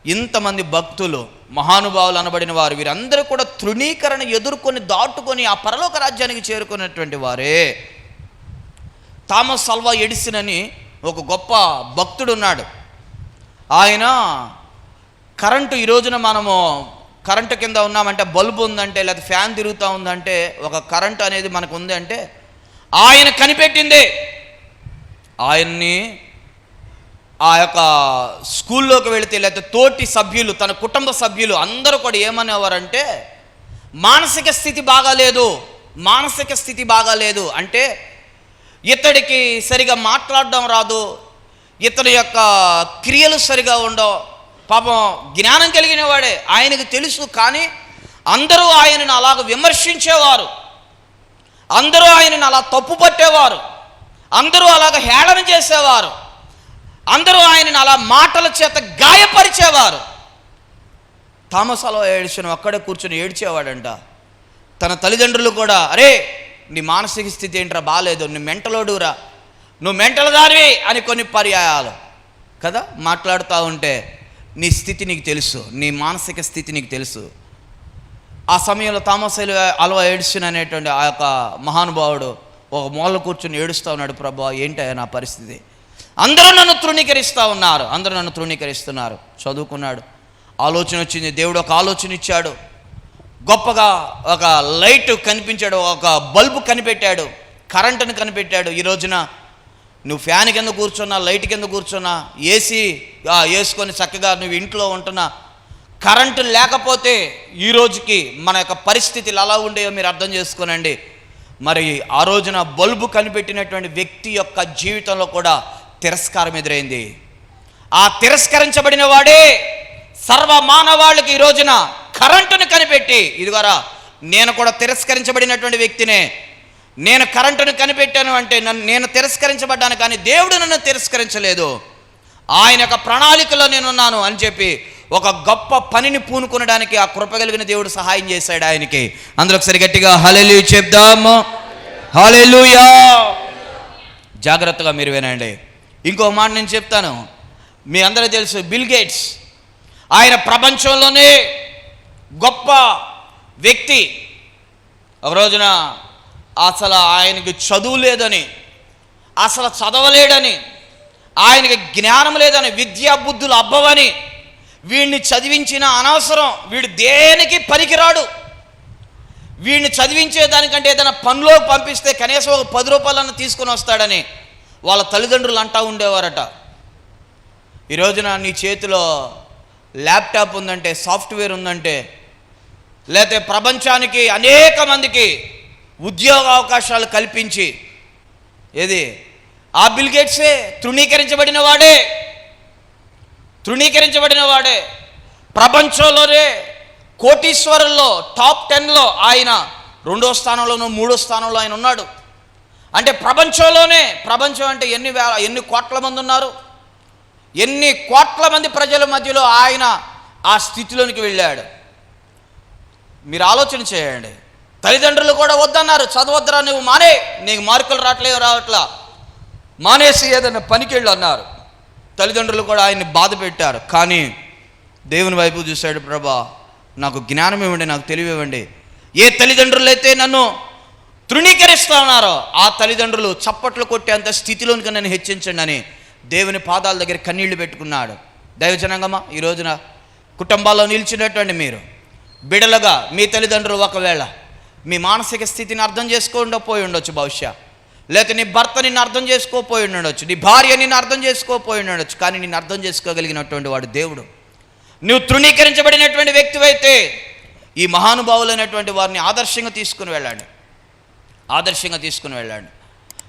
ఇంతమంది భక్తులు, మహానుభావులు అనబడిన వారు, వీరందరూ కూడా తృణీకరణ ఎదుర్కొని దాటుకొని ఆ పరలోక రాజ్యానికి చేరుకున్నటువంటి వారే. థామస్ అల్వా ఎడిసన్ అని ఒక గొప్ప భక్తుడు ఉన్నాడు. ఆయన కరెంటు, ఈ రోజున మనము కరెంటు కింద ఉన్నామంటే, బల్బు ఉందంటే, లేదా ఫ్యాన్ తిరుగుతూ ఉందంటే, ఒక కరెంటు అనేది మనకు ఉంది అంటే ఆయన కనిపెట్టిందే. ఆయన్ని ఆ యొక్క స్కూల్లోకి వెళితే, లేకపోతే తోటి సభ్యులు, తన కుటుంబ సభ్యులు అందరూ కూడా ఏమనేవారంటే, మానసిక స్థితి బాగాలేదు, మానసిక స్థితి బాగాలేదు అంటే ఇతడికి సరిగా మాట్లాడడం రాదు, ఇతని యొక్క క్రియలు సరిగా ఉండవు, పాపం జ్ఞానం కలిగిన వాడే, ఆయనకు తెలుసు. కానీ అందరూ ఆయనను అలాగ విమర్శించేవారు, అందరూ ఆయనను అలా తప్పు పట్టేవారు, అందరూ అలాగ హేళన చేసేవారు, అందరూ ఆయనను అలా మాటల చేత గాయపరిచేవారు. థామస్ అల్వా ఎడిసన్ అక్కడే కూర్చొని ఏడ్చేవాడంట. తన తల్లిదండ్రులు కూడా, అరే నీ మానసిక స్థితి ఏంట్రా, బాగాలేదు, నువ్వు మెంటలోడురా, నువ్వు మెంటల్ దానివి అని కొన్ని పర్యాయాలు కదా మాట్లాడుతూ ఉంటే, నీ స్థితి నీకు తెలుసు, నీ మానసిక స్థితి నీకు తెలుసు. ఆ సమయంలో థామస్ అల్వా ఎడిసన్ అనేటువంటి ఆ యొక్క మహానుభావుడు ఒక మూల కూర్చొని ఏడుస్తూ ఉన్నాడు. ప్రభువా ఏంటయ్యా నా పరిస్థితి, అందరూ నన్ను తృణీకరిస్తూ ఉన్నారు, అందరూ నన్ను తృణీకరిస్తున్నారు. చదువుకున్నాడు, ఆలోచన వచ్చింది, దేవుడు ఒక ఆలోచన ఇచ్చాడు, గొప్పగా ఒక లైట్ కనిపించాడు, ఒక బల్బు కనిపెట్టాడు, కరెంటును కనిపెట్టాడు. ఈ రోజున నువ్వు ఫ్యాన్ కింద కూర్చున్నా, లైట్ కింద కూర్చున్నా, ఏసీ వేసుకొని చక్కగా నువ్వు ఇంట్లో ఉంటున్నా, కరెంటు లేకపోతే ఈ రోజుకి మన యొక్క పరిస్థితులు ఎలా ఉండేవో మీరు అర్థం చేసుకోనండి. మరి ఆ రోజున బల్బు కనిపెట్టినటువంటి వ్యక్తి యొక్క జీవితంలో కూడా తిరస్కారం ఎదురైంది. ఆ తిరస్కరించబడిన వాడే సర్వ మానవాళికి ఈ రోజున కరెంటును కనిపెట్టి, ఇదిగోరా నేను కూడా తిరస్కరించబడినటువంటి వ్యక్తినే, నేను కరెంటును కనిపెట్టాను అంటే నేను తిరస్కరించబడ్డాను, కానీ దేవుడు నన్ను తిరస్కరించలేదు, ఆయన యొక్క ప్రణాళికలో నేనున్నాను అని చెప్పి ఒక గొప్ప పనిని పూనుకొనడానికి ఆ కృప కలిగిన దేవుడు సహాయం చేశాడు ఆయనకి. అందులో ఒకసారి గట్టిగా హల్లెలూయా చెప్దాము. హల్లెలూయా. జాగ్రత్తగా మీరు వినండి. ఇంకో మాట నేను చెప్తాను. మీ అందరూ తెలుసు బిల్ గేట్స్. ఆయన ప్రపంచంలోనే గొప్ప వ్యక్తి. ఒక రోజున అసలు ఆయనకి చదువు లేదని, అసలు చదవలేడని, ఆయనకి జ్ఞానం లేదని, విద్యా బుద్ధులు అబ్బవని, వీడిని చదివించిన అనవసరం, వీడు దేనికి పనికిరాడు, వీడిని చదివించేదానికంటే ఏదైనా పనిలో పంపిస్తే కనీసం ఒక 10 రూపాయలన్నా తీసుకొని వస్తాడని వాళ్ళ తల్లిదండ్రులు అంటూ ఉండేవారట. ఈ రోజున నీ చేతిలో ల్యాప్టాప్ ఉందంటే, సాఫ్ట్వేర్ ఉందంటే, లేకపోతే ప్రపంచానికి అనేక మందికి ఉద్యోగ అవకాశాలు కల్పించి, ఏది ఆ బిల్ గేట్సే తృణీకరించబడిన వాడే. ప్రపంచంలోనే కోటీశ్వరుల్లో టాప్ 10లో ఆయన 2వ స్థానంలోనూ 3వ స్థానంలో ఆయన ఉన్నాడు. అంటే ప్రపంచం అంటే ఎన్ని కోట్ల మంది ఉన్నారు, ఎన్ని కోట్ల మంది ప్రజల మధ్యలో ఆయన ఆ స్థితిలోనికి వెళ్ళాడు. మీరు ఆలోచన చేయండి. తల్లిదండ్రులు కూడా వద్దన్నారు, చదవద్దురా నువ్వు మానే, నీకు మార్కులు రావట్లా, మానేసి ఏదైనా పనికెళ్ళు అన్నారు. తల్లిదండ్రులు కూడా ఆయన్ని బాధ పెట్టారు. కానీ దేవుని వైపు చూశాడు. ప్రభా, నాకు జ్ఞానం ఇవ్వండి, నాకు తెలివి ఇవ్వండి. ఏ తల్లిదండ్రులు అయితే నన్ను తృణీకరిస్తా ఉన్నారో ఆ తల్లిదండ్రులు చప్పట్లు కొట్టేంత స్థితిలోనికి నన్ను హెచ్చించండి అని దేవుని పాదాల దగ్గర కన్నీళ్లు పెట్టుకున్నాడు. దైవజనాంగమా, ఈ రోజున కుటుంబాల్లో నిలిచినటువంటి మీరు బిడలుగా మీ తల్లిదండ్రులు ఒకవేళ మీ మానసిక స్థితిని అర్థం చేసుకోకపోయి ఉండొచ్చు, బహుశా లేక నీ భర్త నిన్ను అర్థం చేసుకోపోయి ఉండొచ్చు, నీ భార్య నిన్ను అర్థం చేసుకోపోయి ఉండొచ్చు. కానీ నిన్ను అర్థం చేసుకోగలిగినటువంటి వాడు దేవుడు. నువ్వు తృణీకరించబడినటువంటి వ్యక్తివైతే ఈ మహానుభావులైనటువంటి వారిని ఆదర్శంగా తీసుకుని వెళ్ళండి.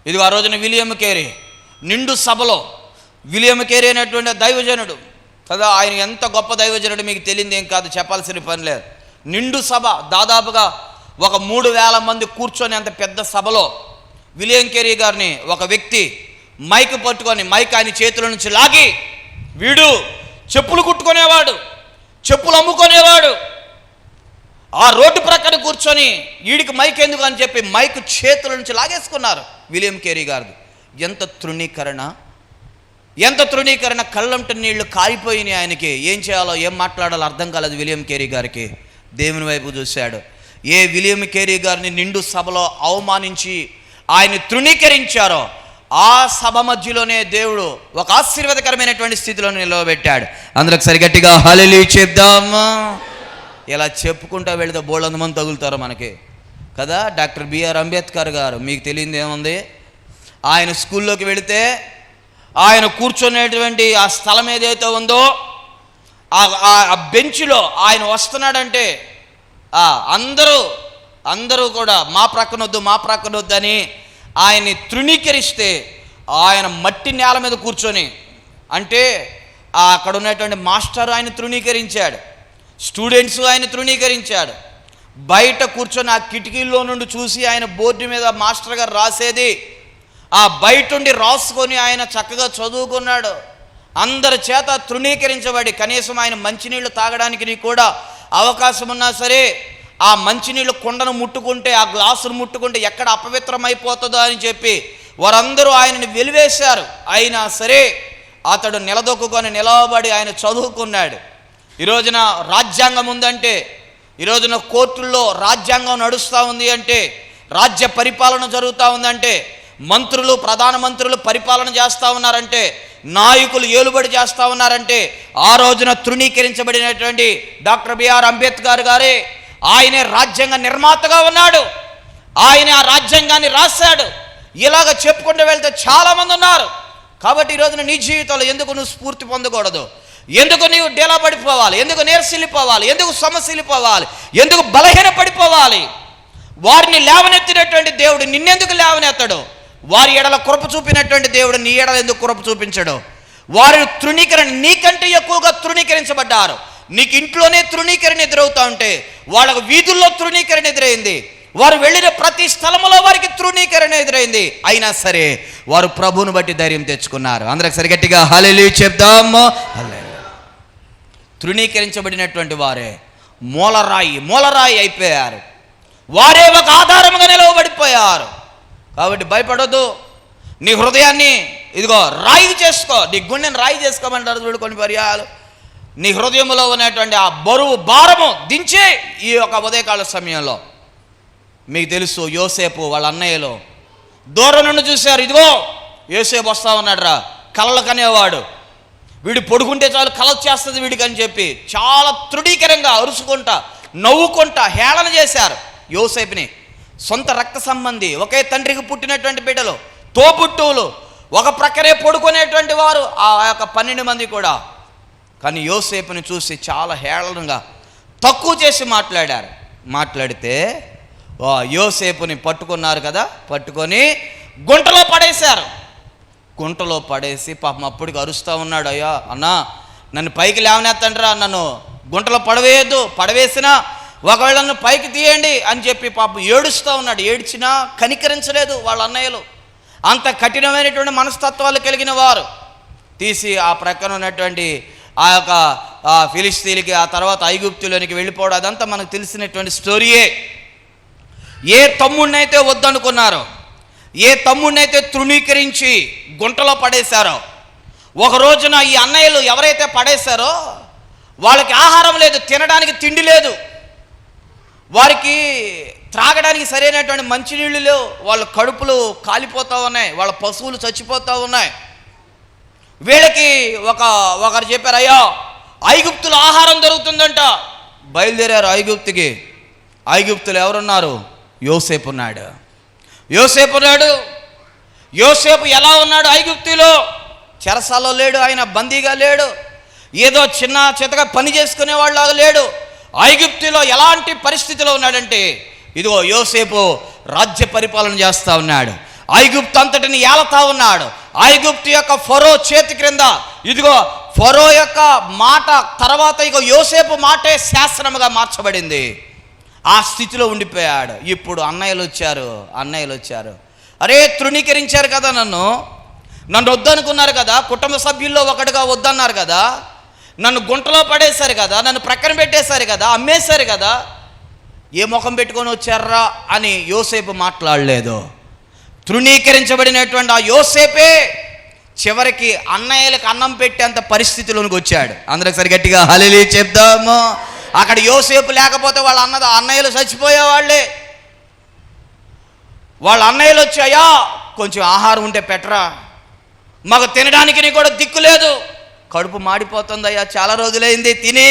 ఇది ఆ రోజున విలియం కేరీ నిండు సభలో, విలియం కేరీ అనేటువంటి దైవజనుడు కదా, ఆయన ఎంత గొప్ప దైవజనుడు మీకు తెలియదు ఏం కాదు, చెప్పాల్సిన పని లేదు. నిండు సభ, దాదాపుగా ఒక 3000 మంది కూర్చొని అంత పెద్ద సభలో విలియం కేరీ గారిని ఒక వ్యక్తి మైక్ పట్టుకొని, మైక్ ఆయన చేతుల నుంచి లాగి, వీడు చెప్పులు కుట్టుకునేవాడు, చెప్పులు అమ్ముకునేవాడు, ఆ రోడ్డు ప్రక్కన కూర్చొని వీడికి మైక్ ఎందుకు అని చెప్పి మైక్ చేతుల నుంచి లాగేసుకున్నారు విలియం కేరీ గారిది. ఎంత తృణీకరణ, కళ్ళంట నీళ్లు కారిపోయినాయి ఆయనకి. ఏం చేయాలో ఏం మాట్లాడాలో అర్థం కాలేదు విలియం కేరీ గారికి. దేవుని వైపు చూశాడు. ఏ విలియం కేరీ గారిని నిండు సభలో అవమానించి ఆయన తృణీకరించారో ఆ సభ మధ్యలోనే దేవుడు ఒక ఆశీర్వాదకరమైనటువంటి స్థితిలో నిలవబెట్టాడు. అందరికి సరిగట్టిగా హల్లెలూయా చెప్దామా? ఇలా చెప్పుకుంటూ వెళితే బోళ్ళంత మంది తగులుతారు మనకి కదా. డాక్టర్ బిఆర్ అంబేద్కర్ గారు, మీకు తెలియదు ఏముంది, ఆయన స్కూల్లోకి వెళితే ఆయన కూర్చునేటువంటి ఆ స్థలం ఏదైతే ఉందో ఆ బెంచ్లో ఆయన వస్తున్నాడంటే అందరూ కూడా మా ప్రక్కనొద్దు అని ఆయన్ని తృణీకరిస్తే ఆయన మట్టి నేల మీద కూర్చొని, అంటే అక్కడ ఉన్నటువంటి మాస్టర్ ఆయన తృణీకరించాడు, స్టూడెంట్స్ ఆయన తృణీకరించాడు. బయట కూర్చొని ఆ కిటికీల్లో నుండి చూసి ఆయన బోర్డు మీద మాస్టర్ గారు రాసేది ఆ బయట ఉండి రాసుకొని ఆయన చక్కగా చదువుకున్నాడు. అందరి చేత తృణీకరించబడి కనీసం ఆయన మంచినీళ్ళు తాగడానికి కూడా అవకాశం ఉన్నా సరే ఆ మంచినీళ్ళు కుండను ముట్టుకుంటే, ఆ గ్లాసును ముట్టుకుంటే ఎక్కడ అపవిత్రమైపోతుందో అని చెప్పి వారందరూ ఆయనని వెలివేశారు. అయినా సరే అతడు నిలబడి ఆయన చదువుకున్నాడు. ఈ రోజున రాజ్యాంగం ఉందంటే, ఈ రోజున కోర్టుల్లో రాజ్యాంగం నడుస్తూ ఉంది అంటే, రాజ్య పరిపాలన జరుగుతూ ఉందంటే, మంత్రులు ప్రధానమంత్రులు పరిపాలన చేస్తూ ఉన్నారంటే, నాయకులు ఏలుబడి చేస్తూ ఉన్నారంటే, ఆ రోజున తృణీకరించబడినటువంటి డాక్టర్ బిఆర్ అంబేద్కర్ గారే ఆయనే రాజ్యాంగ నిర్మాతగా ఉన్నాడు. ఆయన ఆ రాజ్యాంగాన్ని రాశాడు. ఇలాగ చెప్పుకుంటూ వెళ్తే చాలామంది ఉన్నారు. కాబట్టి ఈ రోజున నీ జీవితంలో ఎందుకు నువ్వు స్ఫూర్తి పొందకూడదు? ఎందుకు నీవు డేలా పడిపోవాలి? ఎందుకు నీరసిల్లిపోవాలి? ఎందుకు సమస్యలిపోవాలి? ఎందుకు బలహీన పడిపోవాలి? వారిని లేవనెత్తినటువంటి దేవుడు నిన్నెందుకు లేవనెత్తడు? వారి ఎడల కృప చూపినటువంటి దేవుడు నీ ఎడల ఎందుకు కృప చూపించడు? వారి నీకంటే ఎక్కువగా తృణీకరించబడ్డారు. నీకు ఇంట్లోనే తృణీకరణ ఎదురవుతా ఉంటే వాళ్ళకు వీధుల్లో తృణీకరణ ఎదురైంది. వారు వెళ్ళిన ప్రతి స్థలములో వారికి తృణీకరణ ఎదురైంది. అయినా సరే వారు ప్రభువును బట్టి ధైర్యం తెచ్చుకున్నారు. అందరికి సరిగట్టిగా హల్లెలూయా చెప్దాము. తృణీకరించబడినటువంటి వారే మూలరాయి అయిపోయారు. వారే ఒక ఆధారముగా నిలవబడిపోయారు. కాబట్టి భయపడొద్దు. నీ హృదయాన్ని ఇదిగో రాయి చేసుకో, నీ గుండెని రాయి చేసుకోమంటారు చూడు కొన్ని పర్యాలు. నీ హృదయంలో ఉన్నటువంటి ఆ బరువు భారము దించి ఈ యొక్క ఉదయకాల సమయంలో. మీకు తెలుసు యోసేపు వాళ్ళ అన్నయ్యలో దూరం నుండి చూశారు, ఇదిగో యోసేపు వస్తా ఉన్నాడు రా, కలలు కనేవాడు, వీడు పొడుకుంటే చాలు కల వచ్చేస్తుంది వీడికి అని చెప్పి చాలా తృఢీకరంగా అరుచుకుంటా నవ్వుకుంటా హేళన చేశారు యోసేపుని. సొంత రక్త సంబంధి, ఒకే తండ్రికి పుట్టినటువంటి బిడ్డలు, తోబుట్టువులు, ఒక ప్రక్కనే పడుకునేటువంటి వారు ఆ యొక్క 12 మంది కూడా. కానీ యోసేపుని చూసి చాలా హేళనగా తక్కువ చేసి మాట్లాడితే యోసేపుని పట్టుకున్నారు కదా, పట్టుకొని గుంటలో పడేశారు. గుంటలో పడేసి పాపం అప్పటికి అరుస్తూ ఉన్నాడు, అయ్యా అన్నా నన్ను పైకి లేవనెత్తండిరా, నన్ను గుంటలో పడవేయద్దు, పడవేసినా ఒకవేళ నన్ను పైకి తీయండి అని చెప్పి పాపం ఏడుస్తూ ఉన్నాడు. ఏడ్చినా కనికరించలేదు వాళ్ళ అన్నయ్యలు. అంత కఠినమైనటువంటి మనస్తత్వాలు కలిగిన వారు. తీసి ఆ ప్రక్కన ఉన్నటువంటి ఆ యొక్క ఫిలిస్తీన్లకి, ఆ తర్వాత ఐగుప్తులోనికి వెళ్ళిపోవడం, అదంతా మనకు తెలిసినటువంటి స్టోరీయే. ఏ తమ్ముడినైతే వద్దనుకున్నారో, ఏ తమ్ముడినైతే తృణీకరించి గుంటలో పడేశారో, ఒక రోజున ఈ అన్నయ్యలు ఎవరైతే పడేశారో వాళ్ళకి ఆహారం లేదు, తినడానికి తిండి లేదు, వారికి త్రాగడానికి సరైనటువంటి మంచినీళ్ళు లేవు, వాళ్ళ కడుపులు కాలిపోతూ ఉన్నాయి, వాళ్ళ పశువులు చచ్చిపోతూ ఉన్నాయి. వీళ్ళకి ఒకరు చెప్పారు, అయ్యా ఐగుప్తులో ఆహారం దొరుకుతుందంట. బయలుదేరారు ఐగుప్తుకి. ఐగుప్తులు ఎవరున్నారు? యోసేపు ఉన్నాడు. యోసేపు ఎలా ఉన్నాడు? ఐగుప్తులో చెరసాలలో లేడు, ఆయన బందీగా లేడు, ఏదో చిన్న చితగా పని చేసుకునేవాళ్ళలాగా లేడు. ఐగుప్తులో ఎలాంటి పరిస్థితిలో ఉన్నాడంటే, ఇదిగో యోసేపు రాజ్య పరిపాలన చేస్తూ ఉన్నాడు, ఐగుప్తు అంతటిని ఏలతా ఉన్నాడు. ఐగుప్తు యొక్క ఫరో చేతి క్రింద, ఇదిగో ఫరో యొక్క మాట తర్వాత ఇగో యోసేపు మాటే శాసనముగా మార్చబడింది. ఆ స్థితిలో ఉండిపోయాడు. ఇప్పుడు అన్నయ్యలు వచ్చారు, అరే తృణీకరించారు కదా, నన్ను వద్దనుకున్నారు కదా, కుటుంబ సభ్యుల్లో ఒకటిగా వద్దన్నారు కదా, నన్ను గుంటలో పడేశారు కదా, నన్ను ప్రక్కన పెట్టేశారు కదా, అమ్మేశారు కదా, ఏ ముఖం పెట్టుకొని వచ్చారా అని యోసేపు మాట్లాడలేదు. తృణీకరించబడినటువంటి ఆ యోసేపే చివరికి అన్నయ్యలకు అన్నం పెట్టేంత పరిస్థితిలోనికి వచ్చాడు. అందరికి సరి గట్టిగా హల్లెలూయా చెప్దాము. అక్కడ యోసేపు లేకపోతే వాళ్ళ అన్నయ్యలు చచ్చిపోయేవాళ్ళే. వాళ్ళ అన్నయ్యలు వచ్చాయా, కొంచెం ఆహారం ఉంటే పెట్టరా, మాకు తినడానికి నీ కూడా దిక్కు లేదు, కడుపు మాడిపోతుందయ్యా, చాలా రోజులైంది తిని,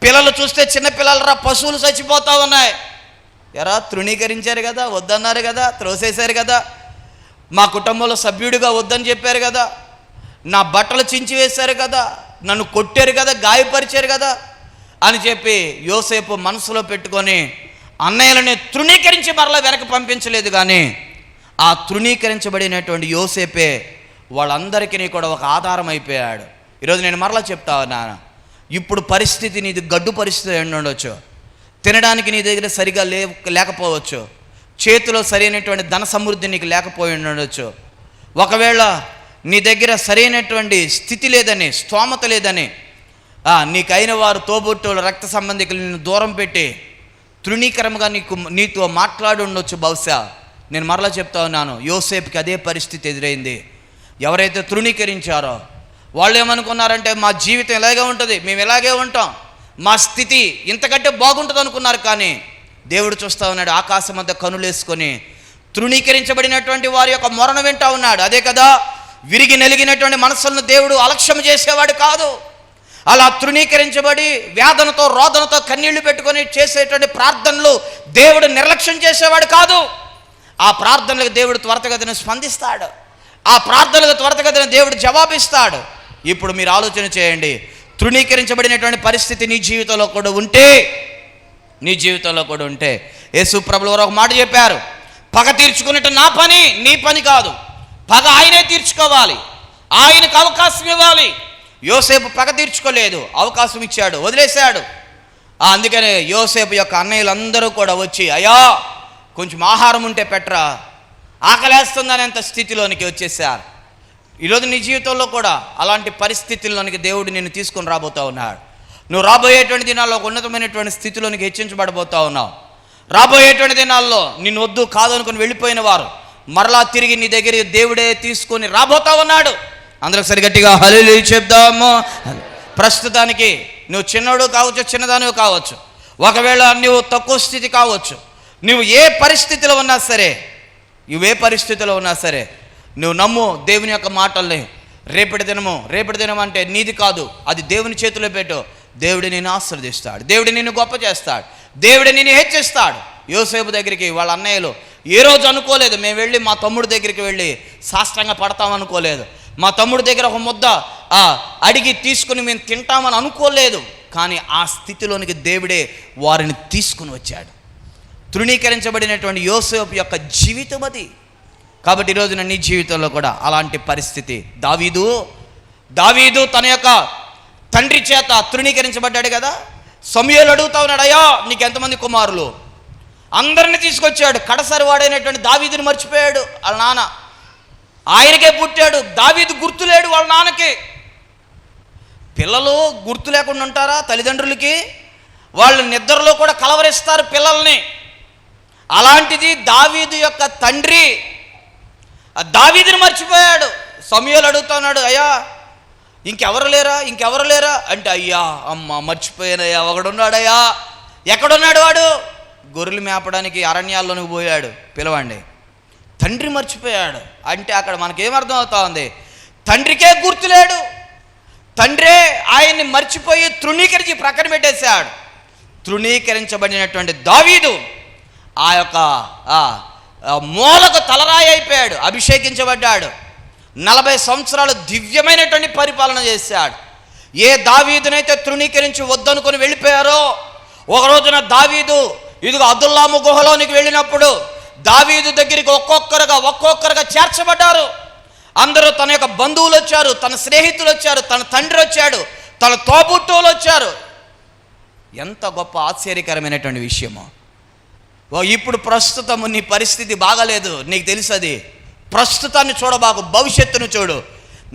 పిల్లలు చూస్తే చిన్న పిల్లలరా, పశువులు చచ్చిపోతూ ఉన్నాయి. ఎరా తృణీకరించారు కదా, వద్దన్నారు కదా, త్రోసేశారు కదా, మా కుటుంబంలో సభ్యుడిగా వద్దని చెప్పారు కదా, నా బట్టలు చించి వేశారు కదా, నన్ను కొట్టారు కదా, గాయపరిచారు కదా అని చెప్పి యోసేపు మనసులో పెట్టుకొని అన్నయ్యలని తృణీకరించి మరలా వెనక్కి పంపించలేదు. కానీ ఆ తృణీకరించబడినటువంటి యోసేపే వాళ్ళందరికీ కూడా ఒక ఆధారం అయిపోయాడు. ఈరోజు నేను మరలా చెప్తా ఉన్నాను, ఇప్పుడు పరిస్థితి నీది గడ్డు పరిస్థితి ఉండొచ్చు, తినడానికి నీ దగ్గర సరిగా లేకపోవచ్చు, చేతిలో సరైనటువంటి ధన సమృద్ధి నీకు లేకపోయి ఉండొచ్చు, ఒకవేళ నీ దగ్గర సరైనటువంటి స్థితి లేదని, స్తోమత లేదని నీకైన వారు తోబుట్టువులు, రక్త సంబంధికులు నిన్ను దూరం పెట్టి తృణీకరంగా నీతో మాట్లాడి ఉండొచ్చు. బహుశా నేను మరలా చెప్తా ఉన్నాను, యోసేపుకి అదే పరిస్థితి ఎదురైంది. ఎవరైతే తృణీకరించారో వాళ్ళు ఏమనుకున్నారంటే, మా జీవితం ఇలాగే ఉంటుంది, మేము ఇలాగే ఉంటాం, మా స్థితి ఇంతకంటే బాగుంటుంది అనుకున్నారు. కానీ దేవుడు చూస్తూ ఉన్నాడు, ఆకాశం అంతా కనులేసుకొని తృణీకరించబడినటువంటి వారి యొక్క మొరను వింటూ ఉన్నాడు. అదే కదా, విరిగి నలిగినటువంటి మనసులను దేవుడు అలక్ష్యం చేసేవాడు కాదు. అలా తృణీకరించబడి వేదనతో రోదనతో కన్నీళ్లు పెట్టుకొని చేసేటువంటి ప్రార్థనలు దేవుడు నిర్లక్ష్యం చేసేవాడు కాదు. ఆ ప్రార్థనలకు దేవుడు త్వరితగతిన స్పందిస్తాడు, ఆ ప్రార్థనలకు త్వరితగతిన దేవుడు జవాబిస్తాడు. ఇప్పుడు మీరు ఆలోచన చేయండి, తృణీకరించబడినటువంటి పరిస్థితి నీ జీవితంలో కూడా ఉంటే యేసు ప్రభువు వారు ఒక మాట చెప్పారు, పగ తీర్చుకున్నట్టు నా పని, నీ పని కాదు, పగ ఆయనే తీర్చుకోవాలి, ఆయనకు అవకాశం ఇవ్వాలి. యోసేపు పగ తీర్చుకోలేదు, అవకాశం ఇచ్చాడు, వదిలేశాడు. అందుకనే యోసేపు యొక్క అన్నయ్యలందరూ కూడా వచ్చి, అయ్యా కొంచెం ఆహారం ఉంటే పెట్టరా, ఆకలేస్తుందనేంత స్థితిలోనికి వచ్చేసారు. ఈరోజు నీ జీవితంలో కూడా అలాంటి పరిస్థితుల్లోనికి దేవుడు నిన్ను తీసుకొని రాబోతూ ఉన్నాడు. నువ్వు రాబోయేటువంటి దినాల్లో ఒక ఉన్నతమైనటువంటి స్థితిలోనికి హెచ్చించబడబోతూ ఉన్నావు. రాబోయేటువంటి దినాల్లో నిన్ను వద్దు కాదు అనుకుని వెళ్ళిపోయిన వారు మరలా తిరిగి నీ దగ్గర దేవుడే తీసుకొని రాబోతా ఉన్నాడు. అందరూ సరి గట్టిగా హల్లెలూయా చెప్దాము. ప్రస్తుతానికి నువ్వు చిన్నోడు కావచ్చు, చిన్నదానివి కావచ్చు, ఒకవేళ నువ్వు తక్కువ స్థితి కావచ్చు, నువ్వు ఏ పరిస్థితిలో ఉన్నా సరే, నువ్వు నమ్ము దేవుని యొక్క మాటల్ని. రేపటి దినం అంటే నీది కాదు, అది దేవుని చేతిలో పెట్టు. దేవుడు నిన్ను ఆశీర్వదిస్తాడు, దేవుడు నిన్ను గొప్ప చేస్తాడు, దేవుడు నిన్ను హెచ్చిస్తాడు. యోసేపు దగ్గరికి వాళ్ళ అన్నయ్యలు ఏ రోజు అనుకోలేదు, మేము వెళ్ళి మా తమ్ముడి దగ్గరికి వెళ్ళి సాష్టాంగ పడతామనుకోలేదు, మా తమ్ముడి దగ్గర ఒక ముద్ద అడిగి తీసుకుని మేము తింటామని అనుకోలేదు. కానీ ఆ స్థితిలోనికి దేవుడే వారిని తీసుకుని వచ్చాడు. తృణీకరించబడినటువంటి యోసేపు యొక్క జీవితం అది. కాబట్టి ఈరోజున నీ జీవితంలో కూడా అలాంటి పరిస్థితి. దావీదు తన యొక్క తండ్రి చేత తృణీకరించబడ్డాడు కదా. సమూయేలు అడుగుతా ఉన్నాడు, అయ్యా నీకు ఎంతమంది కుమారులు? అందరిని తీసుకొచ్చాడు. కడసరి వాడైనటువంటి దావీదుని మర్చిపోయాడు వాళ్ళ నాన్న. ఆయనకే పుట్టాడు, దావీదు గుర్తులేడు వాళ్ళ నాన్నకి. పిల్లలు గుర్తు లేకుండా ఉంటారా తల్లిదండ్రులకి? వాళ్ళు నిద్రలో కూడా కలవరిస్తారు పిల్లల్ని. అలాంటిది దావీదు యొక్క తండ్రి దావీదుని మర్చిపోయాడు. సమూయేలు అడుగుతా ఉన్నాడు, అయ్యా ఇంకెవరు లేరా అంటే, అయ్యా అమ్మ మర్చిపోయానయ్యా, ఒకడున్నాడయ్యా. ఎక్కడున్నాడు వాడు? గొర్రెలు మేపడానికి అరణ్యాల్లోనికి పోయాడు, పిలవండి. తండ్రి మర్చిపోయాడు అంటే అక్కడ మనకేమర్థం అవుతా ఉంది? తండ్రికే గుర్తులేడు. తండ్రే ఆయన్ని మర్చిపోయి తృణీకరించి ప్రక్కన పెట్టేశాడు. తృణీకరించబడినటువంటి దావీదు ఆ యొక్క మూలకు తలరాయి అయిపోయాడు, అభిషేకించబడ్డాడు. 40 సంవత్సరాలు దివ్యమైనటువంటి పరిపాలన చేశాడు. ఏ దావీదునైతే తృణీకరించి వద్దనుకొని వెళ్ళిపోయారో, ఒక రోజున దావీదు ఇదిగో అదుల్లాము గుహలోనికి వెళ్ళినప్పుడు దావీదు దగ్గరికి ఒక్కొక్కరుగా చేర్చబడ్డారు. అందరూ తన యొక్క బంధువులు వచ్చారు, తన స్నేహితులు వచ్చారు, తన తండ్రి వచ్చాడు, తన తోబుట్టువులు వచ్చారు. ఎంత గొప్ప ఆశ్చర్యకరమైనటువంటి విషయమో. ఇప్పుడు ప్రస్తుతము నీ పరిస్థితి బాగలేదు, నీకు తెలుసు. అది ప్రస్తుతాన్ని చూడబాకు, భవిష్యత్తును చూడు.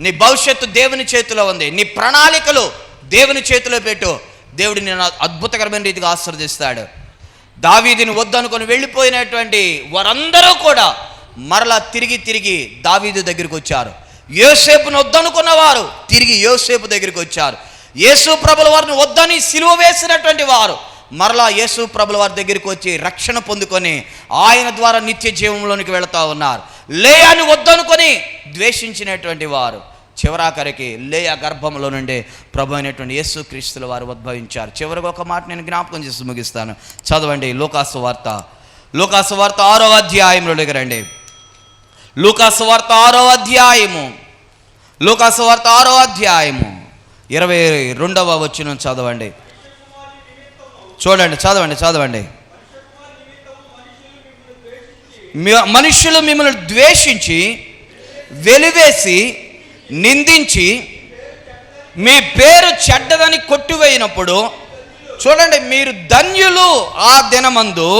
నీ భవిష్యత్తు దేవుని చేతిలో ఉంది. నీ ప్రణాళికలు దేవుని చేతిలో పెట్టు. దేవుడు నిన్ను అద్భుతకరమైన రీతిగా ఆశీర్వదిస్తాడు. దావీదుని వద్దనుకొని వెళ్ళిపోయినటువంటి వారందరూ కూడా మరలా తిరిగి దావీదు దగ్గరికి వచ్చారు. యోసేపును వద్దనుకున్న వారు తిరిగి యోసేపు దగ్గరికి వచ్చారు. యేసు ప్రభుల వారిని వద్దని సిలువ వేసినటువంటి వారు మరలా యేసు ప్రభుల వారి దగ్గరికి వచ్చి రక్షణ పొందుకొని ఆయన ద్వారా నిత్య జీవంలోనికి వెళుతూ ఉన్నారు. లేయాను వద్దనుకొని ద్వేషించినటువంటి వారు చివరాఖరికి లేయా గర్భంలో నుండి ప్రభు అయినటువంటి యేసు క్రీస్తుల వారు ఉద్భవించారు. చివరికి ఒక మాట నేను జ్ఞాపకం చేసి ముగిస్తాను. చదవండి లూకాసు వార్త 6వ అధ్యాయంలోకి రండి. లూకాసు వార్త 6వ అధ్యాయము 22వ వచనం చదవండి. చదవండి. మనుషులు మిమ్మల్ని ద్వేషించి వెలివేసి నిందించి మీ పేరు చెడ్డదని కొట్టివేయినప్పుడు చూడండి, మీరు ధన్యులు. ఆ దినమందు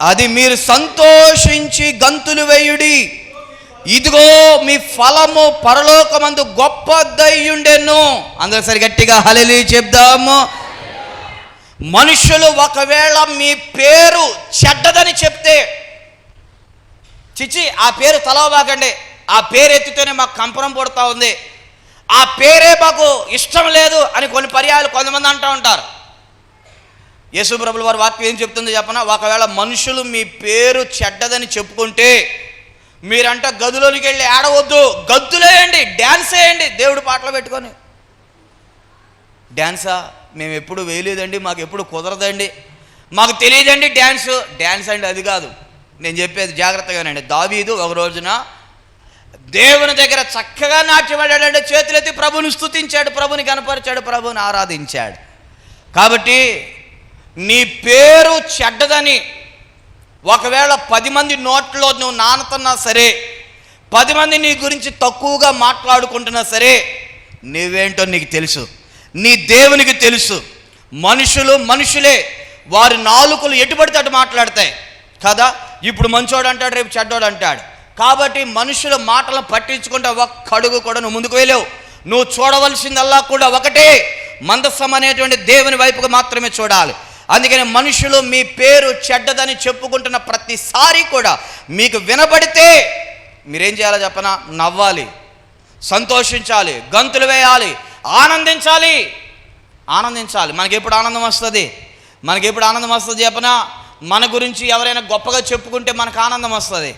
అది మీరు సంతోషించి గంతులు వేయుడి. ఇదిగో మీ ఫలము పరలోకమందు గొప్పదయ్యుండెను. అందరూ సరి గట్టిగా హల్లెలూయా చెప్దాము. మనుషులు ఒకవేళ మీ పేరు చెడ్డదని చెప్తే, చిచి ఆ పేరు తలవబాకండి, ఆ పేరు ఎత్తితేనే మాకు కంపరం పుడతా ఉంది, ఆ పేరే మాకు ఇష్టం లేదు అని కొన్ని పర్యాయాలు కొంతమంది అంటూ ఉంటారు. యేసు ప్రభుల వారి వాక్యం ఏం చెప్తుందో చెప్పనా? ఒకవేళ మనుషులు మీ పేరు చెడ్డదని చెప్పుకుంటే మీరంట గదిలోనికి వెళ్ళి ఆడవద్దు, గద్దులేయండి, డ్యాన్స్ వేయండి. దేవుడు పాటలు పెట్టుకొని డ్యాన్సా? మేము ఎప్పుడు వేయలేదండి, మాకు ఎప్పుడు కుదరదండి, మాకు తెలియదండి డ్యాన్స్ అండి. అది కాదు నేను చెప్పేది, జాగ్రత్తగానండి. దావీదు ఒక రోజున దేవుని దగ్గర చక్కగా నాట్యమాడాడంటే, చేతులెత్తి ప్రభుని స్తుతించాడు, ప్రభుని కనపరిచాడు, ప్రభుని ఆరాధించాడు. కాబట్టి నీ పేరు చెడ్డదని ఒకవేళ 10 మంది నోట్లో నువ్వు నానుతున్నా సరే, 10 మంది నీ గురించి తక్కువగా మాట్లాడుకుంటున్నా సరే, నువ్వేంటో నీకు తెలుసు, నీ దేవునికి తెలుసు. మనుషులే, వారి నాలుకలు ఎటుపడితే అటు మాట్లాడతాయి కదా. ఇప్పుడు మంచోడు అంటాడు, రేపు చెడ్డోడు అంటాడు. కాబట్టి మనుషుల మాటలను పట్టించుకుంటే ఒక్క అడుగు కూడా నువ్వు ముందుకు వెళ్ళావు. నువ్వు చూడవలసిందల్లా కూడా ఒకటే, మందసం అనేటువంటి దేవుని వైపుకు మాత్రమే చూడాలి. అందుకని మనుషులు మీ పేరు చెడ్డదని చెప్పుకుంటున్న ప్రతిసారి కూడా మీకు వినబడితే మీరేం చేయాలో చెప్పనా? నవ్వాలి, సంతోషించాలి, గంతులు వేయాలి, ఆనందించాలి. మనకి ఎప్పుడు ఆనందం వస్తుంది? చెప్పనా? మన గురించి ఎవరైనా గొప్పగా చెప్పుకుంటే మనకు ఆనందం వస్తుంది.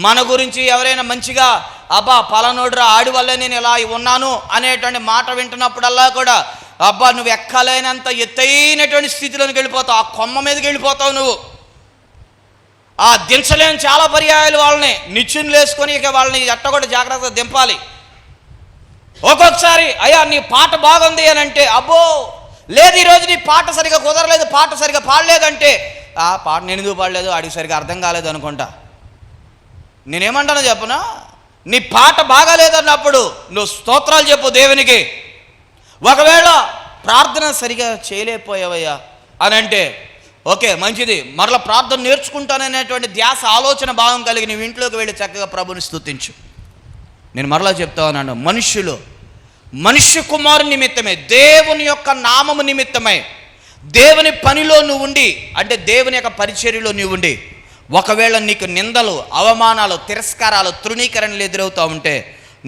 మన గురించి ఎవరైనా మంచిగా అబ్బా పలానోడ్రా ఆడి వల్ల నేను ఇలా ఉన్నాను అనేటువంటి మాట వింటున్నప్పుడల్లా కూడా అబ్బా నువ్వు ఎక్కలేనంత ఎత్తైనటువంటి స్థితిలోకి వెళ్ళిపోతావు, ఆ కొమ్మ మీదకి వెళ్ళిపోతావు నువ్వు. ఆ దించలేని చాలా పర్యాయాలు వాళ్ళని నిచ్చెనలు వేసుకొని ఇక వాళ్ళని ఎట్ట కూడా జాగ్రత్తగా దింపాలి. ఒక్కొక్కసారి అయ్యా నీ పాట బాగుంది అని అంటే, అబ్బో లేదు ఈరోజు నీ పాట సరిగా కుదరలేదు, పాట సరిగా పాడలేదంటే, ఆ పాట నేను ఎందుకు పాడలేదు, ఆడికి సరిగా అర్థం కాలేదు అనుకుంటా. నేనేమంటానో చెప్పనా? నీ పాట బాగాలేదన్నప్పుడు నువ్వు స్తోత్రాలు చెప్పు దేవునికి. ఒకవేళ ప్రార్థన సరిగా చేయలేకపోయావయ్యా అని అంటే ఓకే మంచిది, మరలా ప్రార్థన నేర్చుకుంటాననేటువంటి ధ్యాస ఆలోచన భావం కలిగి నువ్వు ఇంట్లోకి వెళ్ళి చక్కగా ప్రభుని స్తుతించు. నేను మరలా చెప్తా ఉన్నాను, మనుష్య కుమారుని నిమిత్తమే, దేవుని యొక్క నామము నిమిత్తమై, దేవుని పనిలో నువ్వు ఉండి, అంటే దేవుని యొక్క పరిచర్యలో నువ్వు ఉండి ఒకవేళ నీకు నిందలు, అవమానాలు, తిరస్కారాలు, తృణీకరణలు ఎదురవుతూ ఉంటే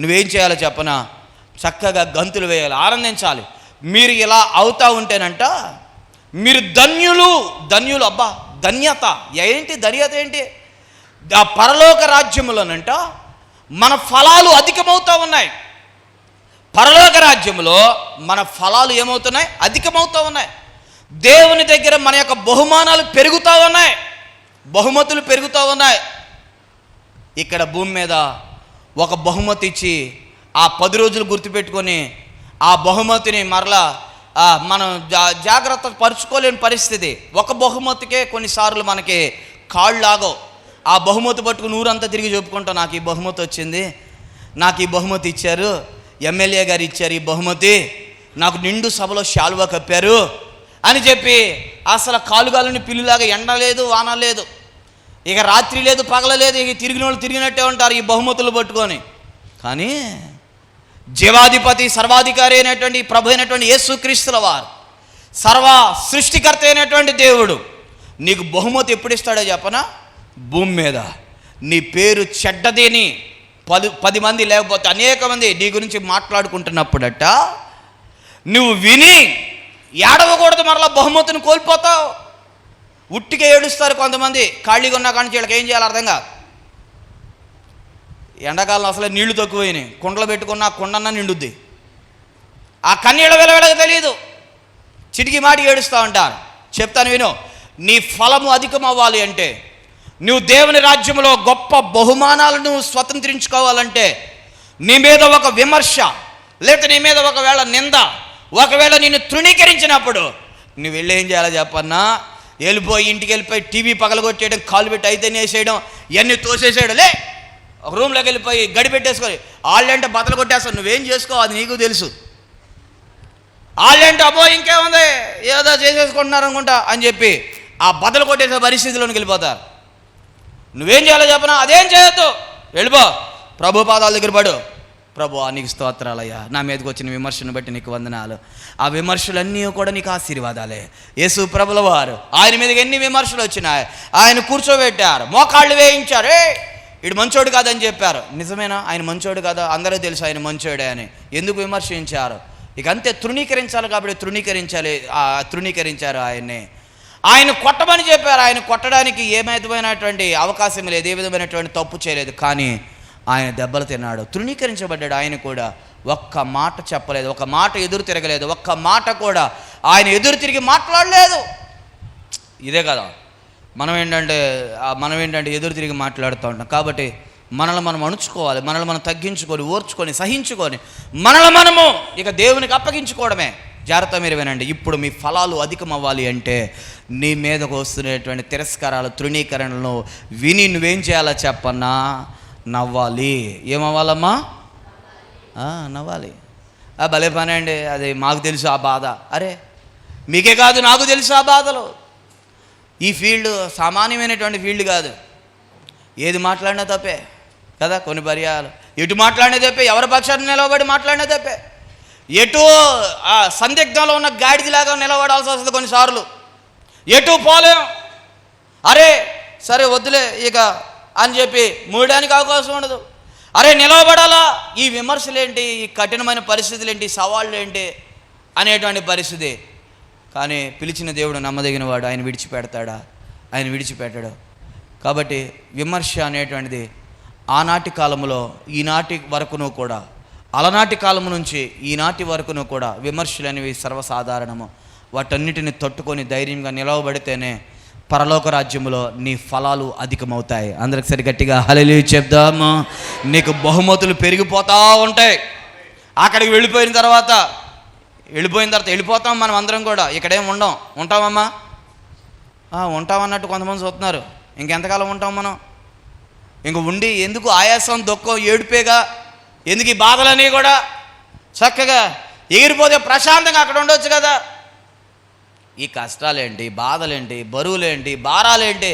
నువ్వేం చేయాలో చెప్పనా? చక్కగా గంతులు వేయాలి, ఆనందించాలి. మీరు ఇలా అవుతూ ఉంటేనంట మీరు ధన్యులు. అబ్బా ధన్యత ఏంటి? ఆ పరలోక రాజ్యములోనంట మన ఫలాలు అధికమవుతూ ఉన్నాయి. పరలోక రాజ్యంలో మన ఫలాలు ఏమవుతున్నాయి? అధికమవుతూ ఉన్నాయి. దేవుని దగ్గర మన యొక్క బహుమానాలు పెరుగుతూ ఉన్నాయి, బహుమతులు పెరుగుతూ ఉన్నాయి. ఇక్కడ భూమి మీద ఒక బహుమతి ఇచ్చి ఆ 10 రోజులు గుర్తుపెట్టుకొని ఆ బహుమతిని మరలా మనం జాగ్రత్త పరుచుకోలేని పరిస్థితి. ఒక బహుమతికే కొన్నిసార్లు మనకి కాళ్ళు ఆగవు. ఆ బహుమతి పట్టుకుని ఊరంతా తిరిగి చెప్పుకుంటాం, నాకు ఈ బహుమతి వచ్చింది, నాకు ఈ బహుమతి ఇచ్చారు, ఎమ్మెల్యే గారు ఇచ్చారు ఈ బహుమతి, నాకు నిండు సభలో శాలువా కప్పారు అని చెప్పి అసలు కాలుగాలని పిల్లిలాగా ఎండ లేదు, వాన లేదు, ఇక రాత్రి లేదు, పగల లేదు, ఇక తిరిగిన వాళ్ళు తిరిగినట్టే ఉంటారు ఈ బహుమతులు పట్టుకొని. కానీ జీవాధిపతి సర్వాధికారి అయినటువంటి ప్రభు అయినటువంటి యేసుక్రీస్తుల వారు, సర్వ సృష్టికర్త అయినటువంటి దేవుడు నీకు బహుమతి ఎప్పుడు ఇస్తాడో చెప్పనా? భూమి మీద నీ పేరు చెడ్డదేని 10 మంది లేకపోతే అనేక మంది నీ గురించి మాట్లాడుకుంటున్నప్పుడట నువ్వు విని ఏడవకూడదు, మరలా బహుమతిని కోల్పోతావు. ఉట్టిగా ఏడుస్తారు కొంతమంది, ఖాళీగా ఉన్నా కానీ వీళ్ళకి ఏం చేయాలి అర్థం కాదు. ఎండాకాలం అసలే నీళ్లు తక్కువైనాయి, కుండలు పెట్టుకున్న కుండన్నా నిండుద్ది, ఆ కన్నీళ్ళ వెలవెలగా తెలియదు, చిటికి మాటికి ఏడుస్తూ ఉంటారు. చెప్తాను విను, నీ ఫలము అధికం అవ్వాలి అంటే, నువ్వు దేవుని రాజ్యంలో గొప్ప బహుమానాలను స్వతంత్రించుకోవాలంటే, నీ మీద ఒక విమర్శ లేకపోతే నీ మీద ఒకవేళ నింద, ఒకవేళ నిన్ను తృణీకరించినప్పుడు నువ్వు వెళ్ళి ఏం చేయాలో చెప్పన్నా? వెళ్ళిపోయి ఇంటికి వెళ్ళిపోయి టీవీ పగలగొట్టేయడం, కాలు పెట్టి అయితేనే వేసేయడం, ఇవన్నీ తోసేసేయడం, లే ఒక రూమ్లోకి వెళ్ళిపోయి గడి పెట్టేసుకొని వాళ్ళంటే బతలు కొట్టేస్తావు. నువ్వేం చేసుకో అది నీకు తెలుసు. వాళ్ళంటే అబ్బో ఇంకేముంది ఏదో చేసేసుకుంటున్నారు అనుకుంటా అని చెప్పి ఆ బతలు కొట్టేసే పరిస్థితిలోకి వెళ్ళిపోతారు. నువ్వేం చేయాలో చెప్పనా? అదేం చేయొద్దు, వెళ్ళిపో ప్రభు పాదాల దగ్గర పడు. ప్రభు నీకు స్తోత్రాలయ్యా, నా మీదకి వచ్చిన విమర్శను బట్టి నీకు వందనాలు. ఆ విమర్శలన్నీ కూడా నీకు ఆశీర్వాదాలే. యేసు ప్రభుల వారు ఆయన మీదకి ఎన్ని విమర్శలు వచ్చినాయి, ఆయన కూర్చోబెట్టారు, మోకాళ్ళు వేయించారు, వీడు మంచోడు కాదని చెప్పారు. నిజమేనా? ఆయన మంచోడు కదా, అందరూ తెలుసు ఆయన మంచోడే అని. ఎందుకు విమర్శించారు? ఇక అంతే, తృణీకరించాలి కాబట్టి తృణీకరించారు ఆయన్ని. ఆయన కొట్టమని చెప్పారు, ఆయన కొట్టడానికి ఏ విధమైనటువంటి అవకాశం లేదు, ఏ విధమైనటువంటి తప్పు చేయలేదు. కానీ ఆయన దెబ్బలు తిన్నాడు, తృణీకరించబడ్డాడు. ఆయన కూడా ఒక్క మాట చెప్పలేదు, ఒక మాట ఎదురు తిరగలేదు, ఒక్క మాట కూడా ఆయన ఎదురు తిరిగి మాట్లాడలేదు. ఇదే కదా మనం ఏంటంటే ఎదురు తిరిగి మాట్లాడుతూ ఉంటాం. కాబట్టి మనల్ని మనం అణుచుకోవాలి, మనల్ని మనం తగ్గించుకొని, ఓర్చుకొని, సహించుకొని మనము ఇక దేవునికి అప్పగించుకోవడమే. జాగ్రత్త మీరు వినండి, ఇప్పుడు మీ ఫలాలు అధికం అవ్వాలి అంటే నీ మీదకు వస్తున్నటువంటి తిరస్కారాలు, తృణీకరణలను విని నువ్వేం చేయాలో చెప్పన్నా? నవ్వాలి. ఏమవ్వాలమ్మా? నవ్వాలి. భలే పని అండి, అది మాకు తెలుసు ఆ బాధ. అరే మీకే కాదు నాకు తెలుసు ఆ బాధలు. ఈ ఫీల్డ్ సామాన్యమైనటువంటి ఫీల్డ్ కాదు, ఏది మాట్లాడినా తప్పే కదా. కొన్ని పర్యాలు ఎటు మాట్లాడినా తప్పే, ఎవరి పక్షాన్ని నిలబడి మాట్లాడినా తప్పే, ఎటు సందిగ్ధంలో ఉన్న గాడిదిలాగా నిలబడాల్సి వస్తుంది కొన్నిసార్లు. ఎటు పోలేం. అరే సరే వద్దులే ఇక అని చెప్పి మూయడానికి అవకాశం ఉండదు. అరే నిలవబడాలా, ఈ విమర్శలేంటి, ఈ కఠినమైన పరిస్థితులు ఏంటి, సవాళ్ళు ఏంటి అనేటువంటి పరిస్థితి. కానీ పిలిచిన దేవుడు నమ్మదగిన వాడు, ఆయన విడిచిపెడతాడా? ఆయన విడిచిపెట్టాడు. కాబట్టి విమర్శ అనేటువంటిది ఆనాటి కాలంలో ఈనాటి వరకును కూడా, అలనాటి కాలం నుంచి ఈనాటి వరకును కూడా విమర్శలు అనేవి సర్వసాధారణము. వాటన్నిటిని తట్టుకొని ధైర్యంగా నిలవబడితేనే పరలోక రాజ్యంలో నీ ఫలాలు అధికమవుతాయి. అందరికి సరి గట్టిగా హల్లెలూయా చెప్దాము. నీకు బహుమతులు పెరిగిపోతూ ఉంటాయి. అక్కడికి వెళ్ళిపోయిన తర్వాత వెళ్ళిపోతాం మనం అందరం కూడా. ఇక్కడేం ఉంటామమ్మా, ఉంటామన్నట్టు కొంతమంది చూస్తున్నారు. ఇంకెంతకాలం ఉంటాం మనం? ఇంక ఉండి ఎందుకు ఆయాసం, దుఃఖం, ఏడుపేగా, ఎందుకు ఈ బాధలన్నీ కూడా? చక్కగా ఎగిరిపోతే ప్రశాంతంగా అక్కడ ఉండొచ్చు కదా. ఈ కష్టాలేంటి, బాధలేంటి, బరువులేంటి, భారాలేంటి,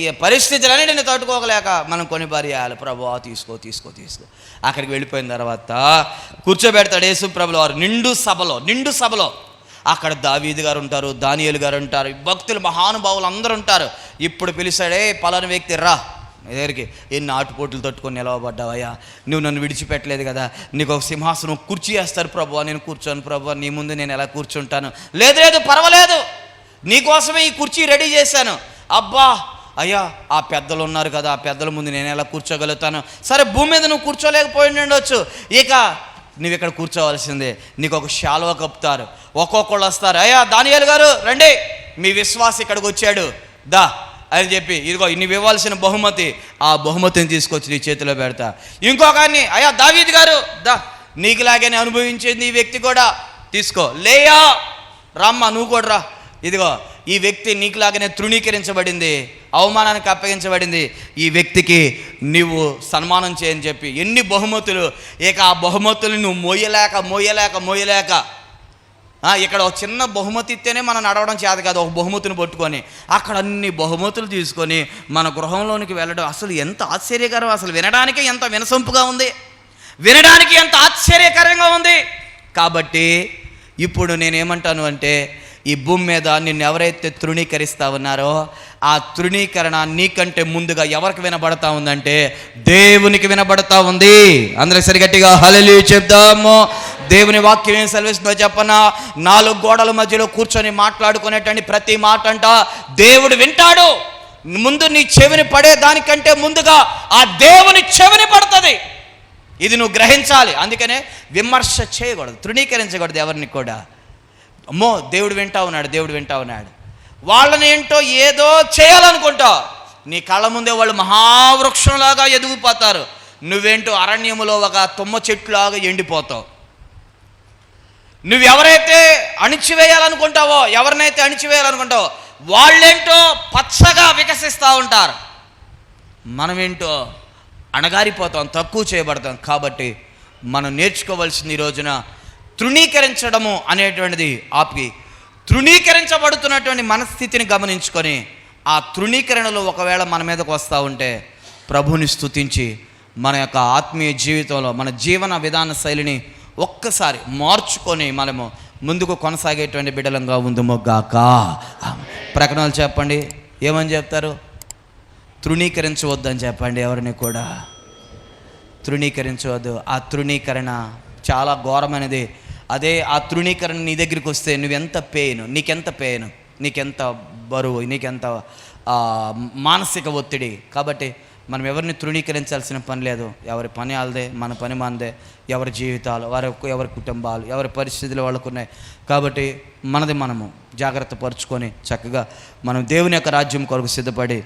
ఈ పరిస్థితులన్నిటిని తట్టుకోగలేక మనం కొన్ని పర్యాలు ప్రభువా తీసుకో. అక్కడికి వెళ్ళిపోయిన తర్వాత కూర్చోబెడతాడు యేసు ప్రభుల వారు నిండు సభలో. అక్కడ దావీదు గారు ఉంటారు, దానియేలు గారు ఉంటారు, భక్తులు మహానుభావులు అందరూ ఉంటారు. ఇప్పుడు పిలిచాడే పలానా వ్యక్తి రా దగ్గరికి. ఎన్ని ఆటుపోట్లు తట్టుకొని నిలవబడ్డావయ్యా, నువ్వు నన్ను విడిచిపెట్టలేదు కదా, నీకు ఒక సింహాసనం కుర్చీ వేస్తారు ప్రభువా, నేను కూర్చోను ప్రభువా, నీ ముందు నేను ఎలా కూర్చుంటాను? లేదు పర్వాలేదు, నీకోసమే ఈ కుర్చీ రెడీ చేశాను. అబ్బా అయ్యా, ఆ పెద్దలు ఉన్నారు కదా, ఆ పెద్దల ముందు నేను ఎలా కూర్చోగలుగుతాను? సరే భూమి మీద నువ్వు కూర్చోలేకపోయి ఉండొచ్చు, ఇక నువ్వు ఇక్కడ కూర్చోవలసిందే. నీకు ఒక శాలువ కప్పుతారు, ఒక్కొక్కళ్ళు వస్తారు. అయ్యా దానియేలు గారు రండి, మీ విశ్వాసం ఇక్కడికి వచ్చాడు దా అని చెప్పి, ఇదిగో నువ్వు ఇవ్వాల్సిన బహుమతి, ఆ బహుమతిని తీసుకొచ్చి నీ చేతిలో పెడతా. ఇంకొకరిని, అయ్యా దావీదు గారు దా, నీకులాగానే అనుభవించేది ఈ వ్యక్తి కూడా తీసుకో. లేయా రమ్మ, నువ్వు కూడా రా, ఇదిగో ఈ వ్యక్తి నీకులాగానే తృణీకరించబడింది, అవమానానికి అప్పగించబడింది, ఈ వ్యక్తికి నీవు సన్మానం చేయని చెప్పి ఎన్ని బహుమతులు. ఇక ఆ బహుమతులు నువ్వు మోయలేక ఇక్కడ ఒక చిన్న బహుమతి ఇస్తేనే మనం నడవడం చేత కాదు, ఒక బహుమతిని పట్టుకొని అక్కడ అన్ని బహుమతులు తీసుకొని మన గృహంలోనికి వెళ్ళడం అసలు ఎంత ఆశ్చర్యకరం. అసలు వినడానికి ఎంత వినసొంపుగా ఉంది, వినడానికి ఎంత ఆశ్చర్యకరంగా ఉంది. కాబట్టి ఇప్పుడు నేనేమంటాను అంటే, ఈ భూమి మీద నిన్ను ఎవరైతే తృణీకరిస్తా ఉన్నారో ఆ తృణీకరణ నీకంటే ముందుగా ఎవరికి వినబడతా ఉందంటే దేవునికి వినబడతా ఉంది. అందరూ సరిగట్టిగా హల్లెలూయా చెప్దాము. దేవుని వాక్యం ఏం సెలవిస్తుందో చెప్పనా? 4 గోడల మధ్యలో కూర్చొని మాట్లాడుకునేటువంటి ప్రతి మాట అంట దేవుడు వింటాడు. ముందు నీ చెవిని పడే దానికంటే ముందుగా ఆ దేవుని చెవిని పడుతుంది. ఇది నువ్వు గ్రహించాలి. అందుకనే విమర్శ చేయకూడదు, తృణీకరించకూడదు ఎవరిని కూడా. అమ్మో దేవుడు వింటా ఉన్నాడు, వాళ్ళని ఏంటో ఏదో చేయాలనుకుంటావు, నీ కళ్ళ ముందే వాళ్ళు మహావృక్షంలాగా ఎదిగిపోతారు, నువ్వేంటో అరణ్యములో ఒక తుమ్మ చెట్టులాగా ఎండిపోతావు. నువ్వెవరైతే ఎవరినైతే అణిచివేయాలనుకుంటావో వాళ్ళేంటో పచ్చగా వికసిస్తూ ఉంటారు, మనమేంటో అణగారిపోతాం, తక్కువ చేయబడతాం. కాబట్టి మనం నేర్చుకోవాల్సింది ఈ రోజున తృణీకరించడము అనేటువంటిది ఆపి, తృణీకరించబడుతున్నటువంటి మనస్థితిని గమనించుకొని ఆ తృణీకరణలో ఒకవేళ మన మీదకు వస్తూ ఉంటే ప్రభుని స్తుతించి మన యొక్క ఆత్మీయ జీవితంలో మన జీవన విధాన శైలిని ఒక్కసారి మార్చుకొని మనము ముందుకు కొనసాగేటువంటి బిడ్డలంగా ఉందుము గాక. ప్రకటనలు చెప్పండి, ఏమని చెప్తారు? తృణీకరించవద్దని చెప్పండి. ఎవరిని కూడా తృణీకరించవద్దు. ఆ తృణీకరణ చాలా ఘోరమైనది. అదే ఆ తృణీకరణ నీ దగ్గరికి వస్తే నీకెంత పెయిన్, నీకెంత బరువు, నీకెంత మానసిక ఒత్తిడి. కాబట్టి మనం ఎవరిని తృణీకరించాల్సిన పని లేదు. ఎవరి పని వాళ్ళదే, మన పని మనదే. ఎవరి జీవితాలు ఎవరి కుటుంబాలు, ఎవరి పరిస్థితులు వాళ్ళకు ఉన్నాయి. కాబట్టి మనది మనము జాగ్రత్త పరుచుకొని చక్కగా మనం దేవుని యొక్క రాజ్యం కొరకు సిద్ధపడి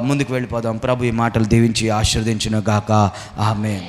ముందుకు వెళ్ళిపోదాం. ప్రభు ఈ మాటలు దీవించి ఆశీర్వదించును గాక. ఆమేన్.